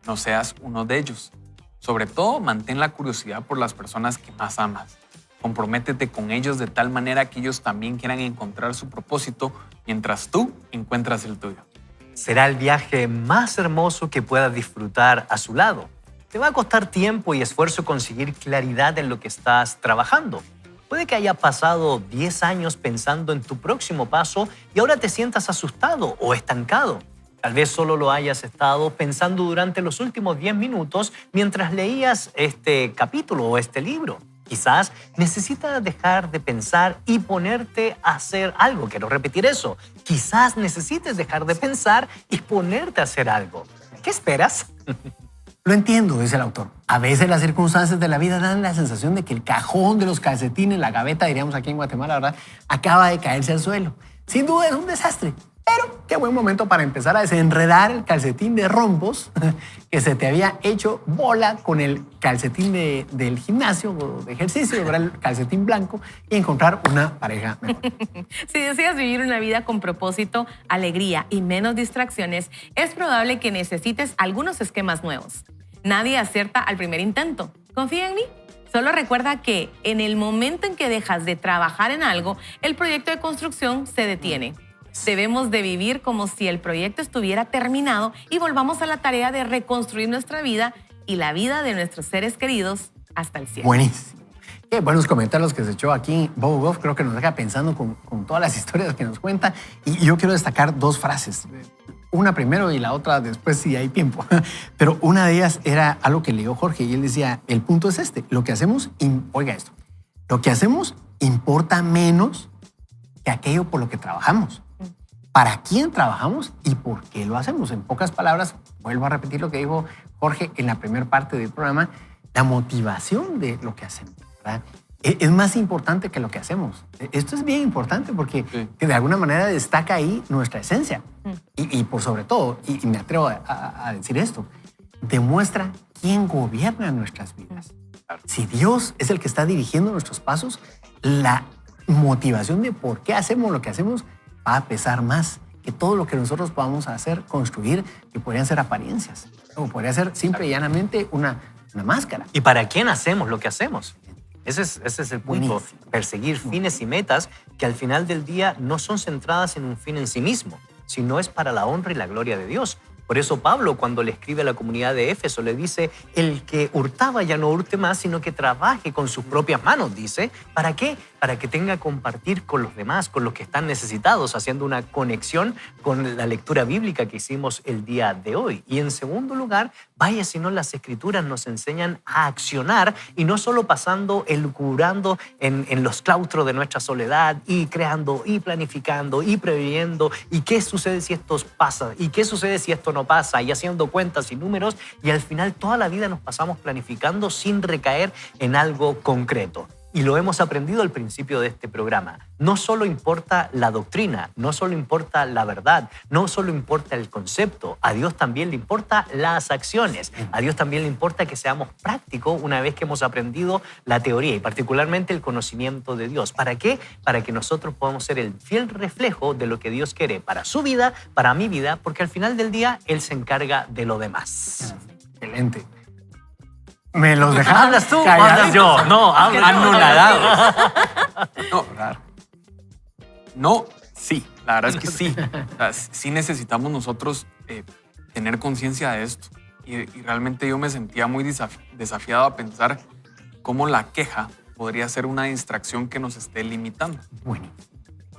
C: No seas uno de ellos. Sobre todo, mantén la curiosidad por las personas que más amas. Comprométete con ellos de tal manera que ellos también quieran encontrar su propósito mientras tú encuentras el tuyo.
D: Será el viaje más hermoso que puedas disfrutar a su lado. Te va a costar tiempo y esfuerzo conseguir claridad en lo que estás trabajando. Puede que haya pasado 10 años pensando en tu próximo paso y ahora te sientas asustado o estancado. Tal vez solo lo hayas estado pensando durante los últimos 10 minutos mientras leías este capítulo o este libro. Quizás necesitas dejar de pensar y ponerte a hacer algo. Quiero repetir eso. Quizás necesites dejar de pensar y ponerte a hacer algo. ¿Qué esperas?
E: Lo entiendo, dice el autor. A veces las circunstancias de la vida dan la sensación de que el cajón de los calcetines, la gaveta, diríamos aquí en Guatemala, ¿verdad?, acaba de caerse al suelo. Sin duda es un desastre. Pero qué buen momento para empezar a desenredar el calcetín de rombos que se te había hecho bola con el calcetín del gimnasio o de ejercicio, ¿verdad?, el calcetín blanco, y encontrar una pareja mejor.
B: Si deseas vivir una vida con propósito, alegría y menos distracciones, es probable que necesites algunos esquemas nuevos. Nadie acierta al primer intento. ¿Confía en mí? Solo recuerda que en el momento en que dejas de trabajar en algo, el proyecto de construcción se detiene. Debemos de vivir como si el proyecto estuviera terminado y volvamos a la tarea de reconstruir nuestra vida y la vida de nuestros seres queridos hasta el cielo.
E: Buenísimo. Qué buenos comentarios que se echó aquí Bob Goff. Creo que nos deja pensando con todas las historias que nos cuenta. Y yo quiero destacar dos frases. Una primero y la otra después si hay tiempo. Pero una de ellas era algo que leyó Jorge y él decía, el punto es este. Lo que hacemos, oiga esto, lo que hacemos importa menos que aquello por lo que trabajamos. ¿Para quién trabajamos y por qué lo hacemos? En pocas palabras, vuelvo a repetir lo que dijo Jorge en la primera parte del programa, la motivación de lo que hacemos, ¿verdad? Es más importante que lo que hacemos. Esto es bien importante porque de alguna manera destaca ahí nuestra esencia. Y por sobre todo, y me atrevo a decir esto, demuestra quién gobierna nuestras vidas. Si Dios es el que está dirigiendo nuestros pasos, la motivación de por qué hacemos lo que hacemos va a pesar más que todo lo que nosotros podamos hacer, construir, que podrían ser apariencias. O podría ser simple y llanamente una máscara.
D: ¿Y para quién hacemos lo que hacemos? Ese es el punto.
E: Buenísimo.
D: Perseguir fines y metas que al final del día no son centradas en un fin en sí mismo, sino es para la honra y la gloria de Dios. Por eso Pablo, cuando le escribe a la comunidad de Éfeso, le dice, el que hurtaba ya no hurte más, sino que trabaje con sus propias manos, dice. ¿Para qué? Para que tenga que compartir con los demás, con los que están necesitados, haciendo una conexión con la lectura bíblica que hicimos el día de hoy. Y en segundo lugar, vaya si no las Escrituras nos enseñan a accionar y no solo pasando, elucubrando en los claustros de nuestra soledad y creando y planificando y previendo y qué sucede si esto pasa y qué sucede si esto no pasa y haciendo cuentas y números y al final toda la vida nos pasamos planificando sin recaer en algo concreto. Y lo hemos aprendido al principio de este programa. No solo importa la doctrina, no solo importa la verdad, no solo importa el concepto. A Dios también le importa las acciones. A Dios también le importa que seamos prácticos una vez que hemos aprendido la teoría y particularmente el conocimiento de Dios. ¿Para qué? Para que nosotros podamos ser el fiel reflejo de lo que Dios quiere para su vida, para mi vida, porque al final del día Él se encarga de lo demás.
E: Excelente. ¿Me los dejas?
D: ¿Hablas tú o hablas yo? No, hablas.
C: Anonadados. No, no, sí. La verdad es que sí. O sea, sí necesitamos nosotros tener conciencia de esto. Y realmente yo me sentía muy desafiado a pensar cómo la queja podría ser una distracción que nos esté limitando.
E: Bueno.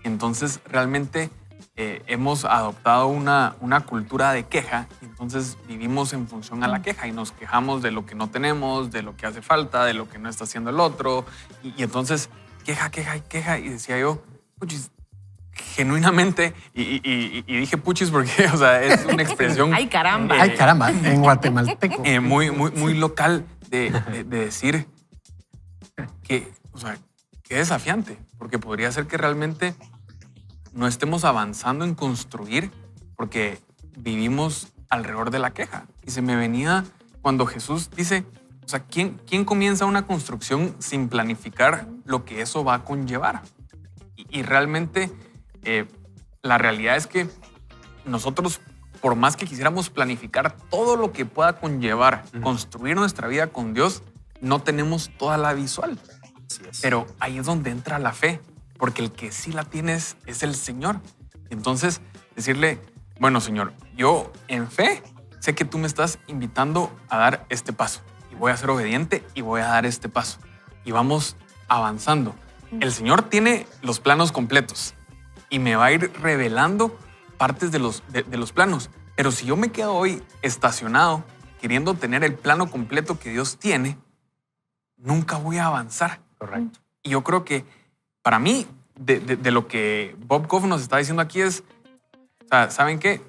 C: Entonces, realmente hemos adoptado una cultura de queja y entonces vivimos en función a la queja y nos quejamos de lo que no tenemos, de lo que hace falta, de lo que no está haciendo el otro. Y entonces, queja y decía yo, oye, genuinamente, y dije puchis porque, o sea, es una expresión...
B: Ay, caramba.
E: Ay, caramba, en guatemalteco.
C: muy local de decir que, o sea, que desafiante, porque podría ser que realmente no estemos avanzando en construir porque vivimos alrededor de la queja. Y se me venía cuando Jesús dice, o sea, ¿quién comienza una construcción sin planificar lo que eso va a conllevar? Y realmente la realidad es que nosotros, por más que quisiéramos planificar todo lo que pueda conllevar construir nuestra vida con Dios, no tenemos toda la visual.
D: Así es.
C: Pero ahí es donde entra la fe, porque el que sí la tienes es el Señor. Entonces, decirle, bueno, Señor, yo en fe sé que tú me estás invitando a dar este paso y voy a ser obediente y voy a dar este paso y vamos avanzando. El Señor tiene los planos completos y me va a ir revelando partes de los planos. Pero si yo me quedo hoy estacionado queriendo tener el plano completo que Dios tiene, nunca voy a avanzar.
D: Correcto.
C: Y yo creo que para mí, de lo que Bob Goff nos está diciendo aquí es, o sea, ¿saben qué?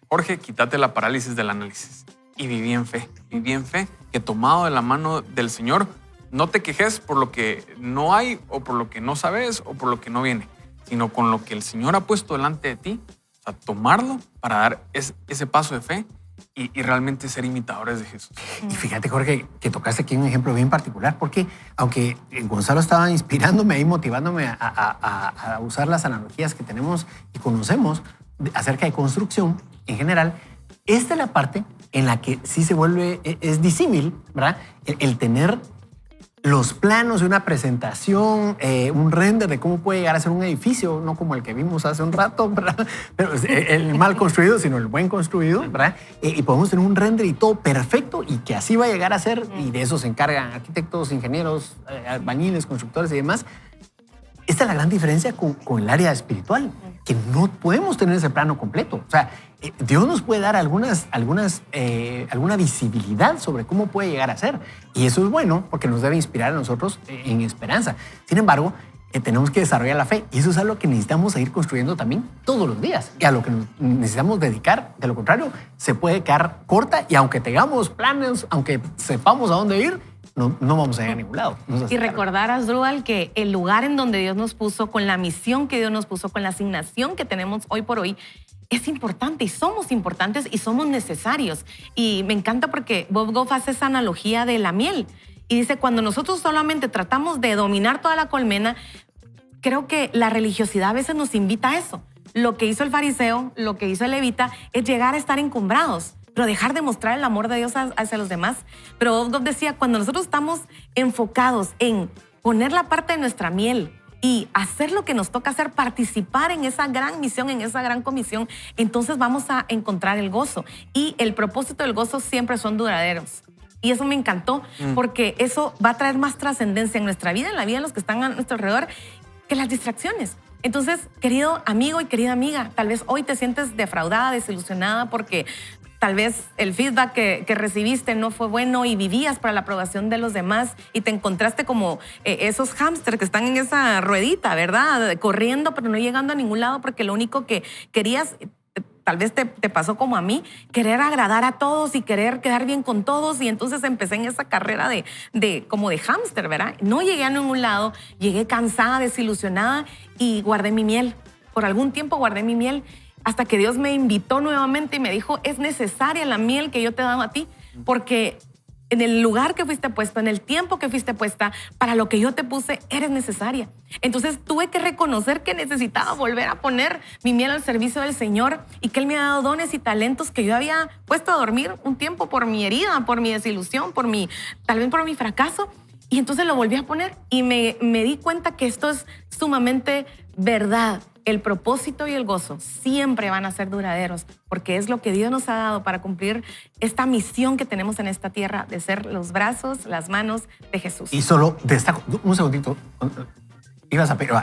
C: Jorge, quítate la parálisis del análisis y viví en fe. Viví en fe que tomado de la mano del Señor, no te quejes por lo que no hay o por lo que no sabes o por lo que no viene, sino con lo que el Señor ha puesto delante de ti, o sea, tomarlo para dar ese paso de fe y realmente ser imitadores de Jesús.
E: Y fíjate, Jorge, que tocaste aquí un ejemplo bien particular, porque aunque Gonzalo estaba inspirándome y motivándome a usar las analogías que tenemos y conocemos acerca de construcción en general, esta es la parte en la que sí se vuelve, es disímil, ¿verdad? El tener los planos de una presentación, un render de cómo puede llegar a ser un edificio, no como el que vimos hace un rato, ¿verdad? Pero el mal construido, sino el buen construido, ¿verdad? Y podemos tener un render y todo perfecto y que así va a llegar a ser, y de eso se encargan arquitectos, ingenieros, albañiles, constructores y demás. Esta es la gran diferencia con el área espiritual, que no podemos tener ese plano completo. O sea, Dios nos puede dar alguna visibilidad sobre cómo puede llegar a ser. Y eso es bueno porque nos debe inspirar a nosotros en esperanza. Sin embargo, tenemos que desarrollar la fe. Y eso es algo que necesitamos seguir construyendo también todos los días. Y a lo que nos necesitamos dedicar. De lo contrario, se puede quedar corta. Y aunque tengamos planes, aunque sepamos a dónde ir, no vamos a llegar a ningún lado.
B: Y recordar, Asdrúbal, que el lugar en donde Dios nos puso, con la misión que Dios nos puso, con la asignación que tenemos hoy por hoy, es importante y somos importantes y somos necesarios. Y me encanta porque Bob Goff hace esa analogía de la miel. Y dice, cuando nosotros solamente tratamos de dominar toda la colmena, creo que la religiosidad a veces nos invita a eso. Lo que hizo el fariseo, lo que hizo el levita, es llegar a estar encumbrados, pero dejar de mostrar el amor de Dios hacia los demás. Pero Bob Goff decía, cuando nosotros estamos enfocados en poner la parte de nuestra miel y hacer lo que nos toca hacer, participar en esa gran misión, en esa gran comisión, entonces vamos a encontrar el gozo. Y el propósito del gozo siempre son duraderos. Y eso me encantó porque eso va a traer más trascendencia en nuestra vida, en la vida de los que están a nuestro alrededor, que las distracciones. Entonces, querido amigo y querida amiga, tal vez hoy te sientes defraudada, desilusionada porque tal vez el feedback que recibiste no fue bueno y vivías para la aprobación de los demás y te encontraste como esos hámsters que están en esa ruedita, ¿verdad? Corriendo, pero no llegando a ningún lado porque lo único que querías, tal vez te pasó como a mí, querer agradar a todos y querer quedar bien con todos, y entonces empecé en esa carrera como de hámster, ¿verdad? No llegué a ningún lado, llegué cansada, desilusionada y guardé mi miel. Por algún tiempo guardé mi miel hasta que Dios me invitó nuevamente y me dijo, es necesaria la miel que yo te he dado a ti, porque en el lugar que fuiste puesto, en el tiempo que fuiste puesta, para lo que yo te puse, eres necesaria. Entonces tuve que reconocer que necesitaba volver a poner mi miel al servicio del Señor y que Él me ha dado dones y talentos que yo había puesto a dormir un tiempo por mi herida, por mi desilusión, tal vez por mi fracaso. Y entonces lo volví a poner y me di cuenta que esto es sumamente verdad. El propósito y el gozo siempre van a ser duraderos porque es lo que Dios nos ha dado para cumplir esta misión que tenemos en esta tierra de ser los brazos, las manos de Jesús.
E: Y solo destaco, un segundito,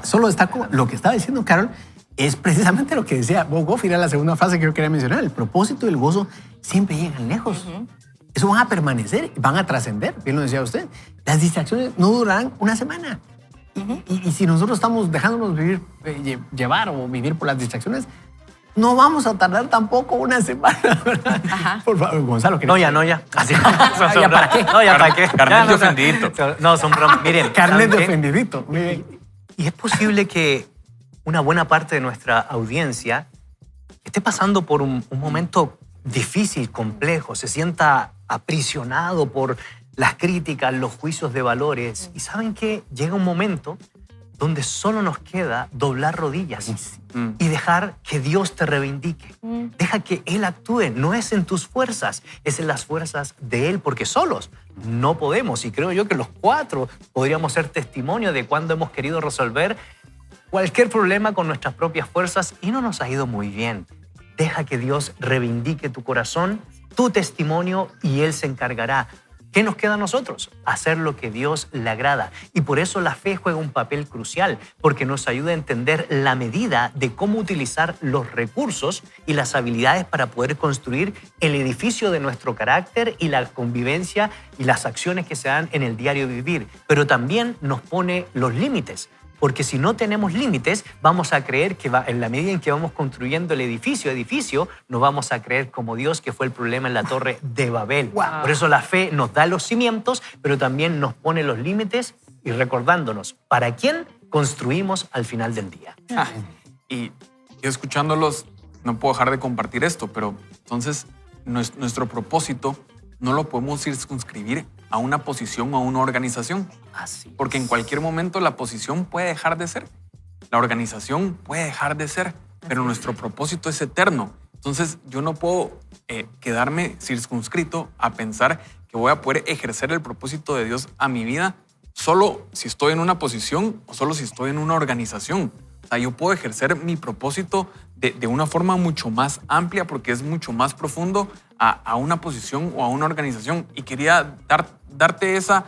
E: solo destaco lo que estaba diciendo Carol, es precisamente lo que decía Bob Goff, era la segunda frase que yo quería mencionar. El propósito y el gozo siempre llegan lejos. Eso van a permanecer, van a trascender, bien lo decía usted. Las distracciones no durarán una semana. Y si nosotros estamos dejándonos llevar o vivir por las distracciones, no vamos a tardar tampoco una semana, ¿verdad?
B: Ajá.
E: Por favor, Gonzalo.
D: No, ya. Así,
E: ¿Ya para qué?
D: No, ya para qué.
C: Carnet de
D: Ya,
C: ofendidito.
D: No, son bromas. Miren,
E: Carnet de
D: ¿saben qué?
E: ofendidito. Muy bien.
D: Y es posible que una buena parte de nuestra audiencia esté pasando por un momento difícil, complejo, se sienta aprisionado por las críticas, los juicios de valores. Y ¿saben qué? Llega un momento donde solo nos queda doblar rodillas y dejar que Dios te reivindique. Deja que Él actúe. No es en tus fuerzas, es en las fuerzas de Él, porque solos no podemos. Y creo yo que los 4 podríamos ser testimonio de cuando hemos querido resolver cualquier problema con nuestras propias fuerzas y no nos ha ido muy bien. Deja que Dios reivindique tu corazón, tu testimonio, y Él se encargará. ¿Qué nos queda a nosotros? Hacer lo que Dios le agrada. Y por eso la fe juega un papel crucial, porque nos ayuda a entender la medida de cómo utilizar los recursos y las habilidades para poder construir el edificio de nuestro carácter y la convivencia y las acciones que se dan en el diario vivir. Pero también nos pone los límites. Porque si no tenemos límites, vamos a creer que en la medida en que vamos construyendo el edificio, nos vamos a creer como Dios, que fue el problema en la Torre de Babel.
E: Wow.
D: Por eso la fe nos da los cimientos, pero también nos pone los límites y recordándonos para quién construimos al final del día.
C: Y yo escuchándolos, no puedo dejar de compartir esto, pero entonces nuestro propósito no lo podemos circunscribir a una posición o a una organización.
D: Así.
C: Porque en cualquier momento la posición puede dejar de ser, la organización puede dejar de ser, pero nuestro propósito es eterno. Entonces yo no puedo quedarme circunscrito a pensar que voy a poder ejercer el propósito de Dios a mi vida solo si estoy en una posición o solo si estoy en una organización. O sea, yo puedo ejercer mi propósito de una forma mucho más amplia porque es mucho más profundo a una posición o a una organización. Y quería darte esa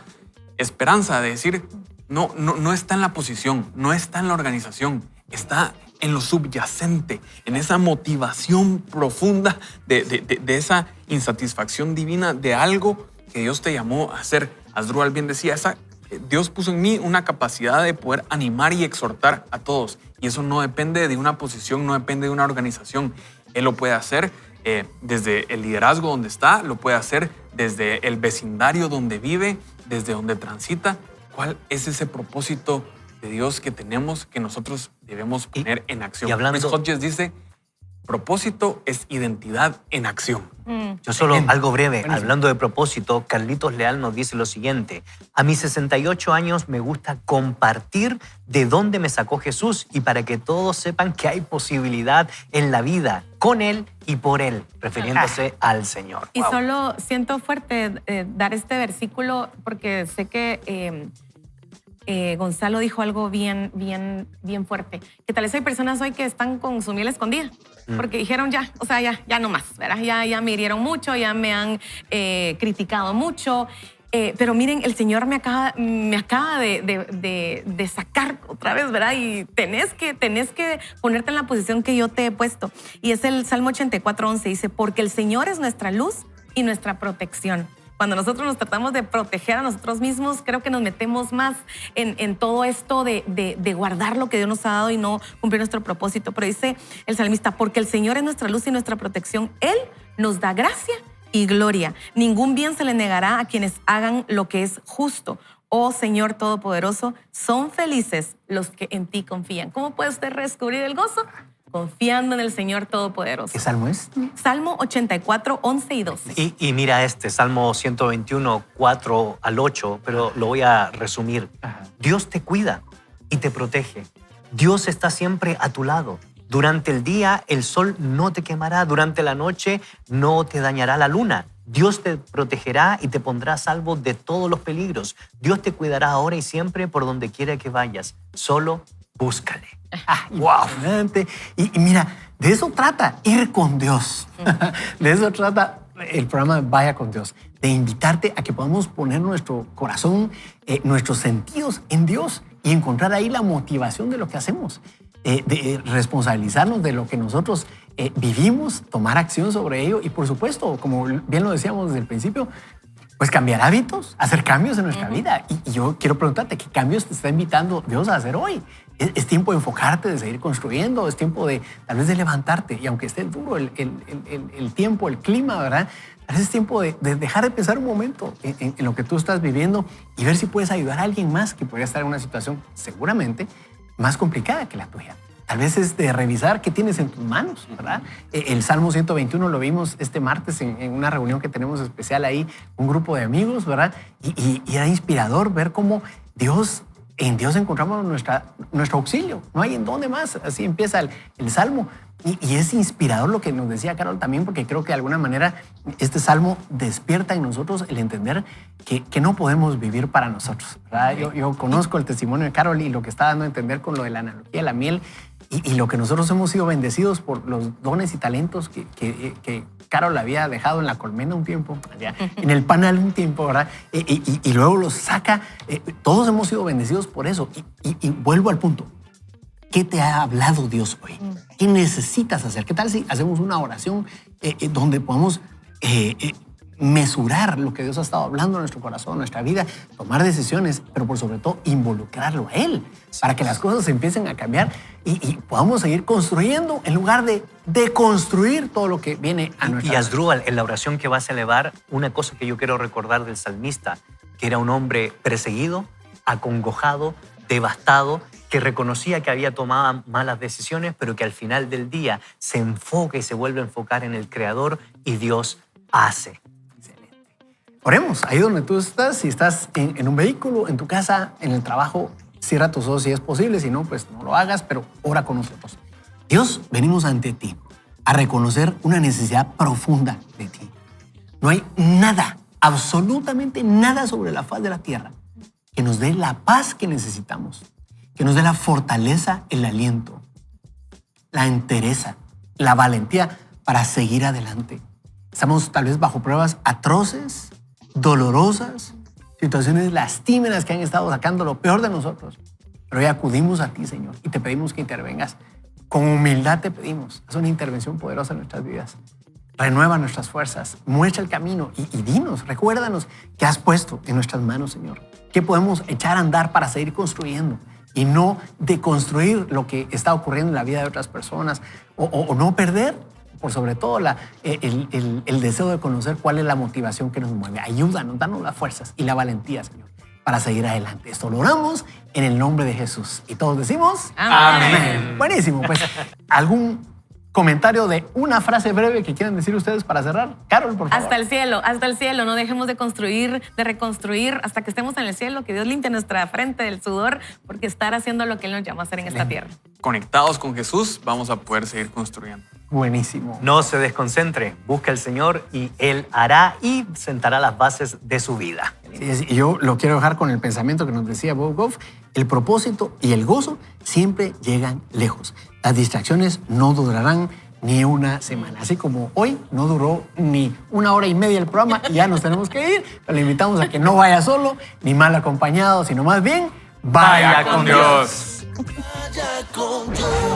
C: esperanza de decir, no está en la posición, no está en la organización, está en lo subyacente, en esa motivación profunda de esa insatisfacción divina de algo que Dios te llamó a hacer. Asdrúbal bien decía, Dios puso en mí una capacidad de poder animar y exhortar a todos. Y eso no depende de una posición, no depende de una organización. Él lo puede hacer desde el liderazgo donde está, lo puede hacer desde el vecindario donde vive, desde donde transita. ¿Cuál es ese propósito de Dios que tenemos, que nosotros debemos poner en acción?
D: y hablando-
C: Chris Hodges dice, propósito es identidad en acción.
D: Yo solo algo breve, hablando de propósito, Carlitos Leal nos dice lo siguiente: a mis 68 años me gusta compartir de dónde me sacó Jesús y para que todos sepan que hay posibilidad en la vida con Él y por Él, refiriéndose al Señor.
B: Y
D: Wow.
B: solo siento fuerte dar este versículo porque sé que Gonzalo dijo algo bien fuerte. Que tal vez hay personas hoy que están con su miel escondida. Porque dijeron ya, o sea, ya no más, ¿verdad? Ya me hirieron mucho, ya me han criticado mucho. Pero miren, el Señor me acaba de sacar otra vez, ¿verdad? Y tenés que ponerte en la posición que yo te he puesto. Y es el Salmo 84:11, dice, porque el Señor es nuestra luz y nuestra protección. Cuando nosotros nos tratamos de proteger a nosotros mismos, creo que nos metemos más en todo esto de guardar lo que Dios nos ha dado y no cumplir nuestro propósito. Pero dice el salmista, porque el Señor es nuestra luz y nuestra protección. Él nos da gracia y gloria. Ningún bien se le negará a quienes hagan lo que es justo. Oh Señor Todopoderoso, son felices los que en ti confían. ¿Cómo puede usted descubrir el gozo? Confiando en el Señor Todopoderoso.
E: ¿Qué salmo es?
B: Salmo 84, 11 y 12.
D: Y mira Salmo 121, 4 al 8, pero lo voy a resumir. Dios te cuida y te protege. Dios está siempre a tu lado. Durante el día el sol no te quemará, durante la noche no te dañará la luna. Dios te protegerá y te pondrá a salvo de todos los peligros. Dios te cuidará ahora y siempre por donde quiera que vayas. Solo búscale.
E: ¡Wow! Y mira, de eso trata ir con Dios. De eso trata el programa Vaya con Dios. De invitarte a que podamos poner nuestro corazón, nuestros sentidos en Dios y encontrar ahí la motivación de lo que hacemos. De responsabilizarnos de lo que nosotros vivimos, tomar acción sobre ello y, por supuesto, como bien lo decíamos desde el principio, pues cambiar hábitos, hacer cambios en nuestra vida. Y yo quiero preguntarte, ¿qué cambios te está invitando Dios a hacer hoy? Es tiempo de enfocarte, de seguir construyendo, es tiempo de tal vez de levantarte. Y aunque esté duro el tiempo, el clima, ¿verdad? Tal vez es tiempo de dejar de pensar un momento en lo que tú estás viviendo y ver si puedes ayudar a alguien más que podría estar en una situación seguramente más complicada que la tuya. Tal vez es de revisar qué tienes en tus manos, ¿verdad? El Salmo 121 lo vimos este martes en una reunión que tenemos especial ahí, un grupo de amigos, ¿verdad? Y era inspirador ver cómo en Dios encontramos nuestro auxilio. No hay en dónde más. Así empieza el Salmo. Y es inspirador lo que nos decía Carol también, porque creo que de alguna manera este Salmo despierta en nosotros el entender que no podemos vivir para nosotros, ¿verdad? Yo conozco el testimonio de Carol y lo que está dando a entender con lo de la analogía de la miel y lo que nosotros hemos sido bendecidos por los dones y talentos que Carol había dejado en la colmena un tiempo, en el panal un tiempo, ¿verdad? Y luego los saca. Todos hemos sido bendecidos por eso. Y vuelvo al punto. ¿Qué te ha hablado Dios hoy? ¿Qué necesitas hacer? ¿Qué tal si hacemos una oración donde podamos mesurar lo que Dios ha estado hablando en nuestro corazón, en nuestra vida, tomar decisiones, pero por sobre todo involucrarlo a Él para que las cosas empiecen a cambiar y podamos seguir construyendo en lugar de deconstruir todo lo que viene a nuestra vida?
D: Y Asdrúbal, en la oración que vas a elevar, una cosa que yo quiero recordar del salmista, que era un hombre perseguido, acongojado, devastado, que reconocía que había tomado malas decisiones, pero que al final del día se enfoca y se vuelve a enfocar en el Creador y Dios hace.
E: Excelente. Oremos, ahí donde tú estás, si estás en un vehículo, en tu casa, en el trabajo, cierra tus ojos si es posible, si no, pues no lo hagas, pero ora con nosotros. Dios, venimos ante ti a reconocer una necesidad profunda de ti. No hay nada, absolutamente nada sobre la faz de la tierra que nos dé la paz que necesitamos, que nos dé la fortaleza, el aliento, la entereza, la valentía para seguir adelante. Estamos tal vez bajo pruebas atroces, dolorosas, situaciones lastímeras que han estado sacando lo peor de nosotros. Pero hoy acudimos a ti, Señor, y te pedimos que intervengas. Con humildad te pedimos. Haz una intervención poderosa en nuestras vidas. Renueva nuestras fuerzas, muestra el camino y dinos, recuérdanos qué has puesto en nuestras manos, Señor. ¿Qué podemos echar a andar para seguir construyendo y no deconstruir lo que está ocurriendo en la vida de otras personas o no perder, por sobre todo, el deseo de conocer cuál es la motivación que nos mueve? Ayúdanos, danos las fuerzas y la valentía, Señor, para seguir adelante. Esto lo oramos en el nombre de Jesús. Y todos decimos
B: Amén.
E: Buenísimo, pues algún comentario de una frase breve que quieran decir ustedes para cerrar. Carol, por favor.
B: Hasta el cielo. No dejemos de construir, de reconstruir hasta que estemos en el cielo. Que Dios limpie nuestra frente del sudor, porque estar haciendo lo que Él nos llama a hacer en esta tierra.
C: Conectados con Jesús, vamos a poder seguir construyendo.
E: Buenísimo.
D: No se desconcentre, busca al Señor y Él hará y sentará las bases de su vida.
E: Y yo lo quiero dejar con el pensamiento que nos decía Bob Goff. El propósito y el gozo siempre llegan lejos. Las distracciones no durarán ni una semana. Así como hoy no duró ni 1 hora y media el programa y ya nos tenemos que ir. Pero le invitamos a que no vaya solo ni mal acompañado, sino más bien
C: Vaya con Dios.
F: Vaya con Dios.